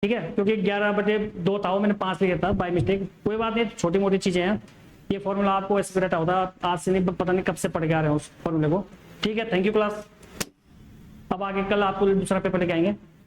ठीक है, क्योंकि 11/2 था वो, मैंने 5 लिखा था बाय मिस्टेक, कोई बात नहीं, छोटी मोटी चीजें हैं। ये फॉर्मूला आपको ऐसे रटा होता, आज से नहीं, पता नहीं कब से पढ़ के आ रहे हैं उस फॉर्मूले को। ठीक है, थैंक यू क्लास। अब आगे कल आपको दूसरा पेपर लेके आएंगे।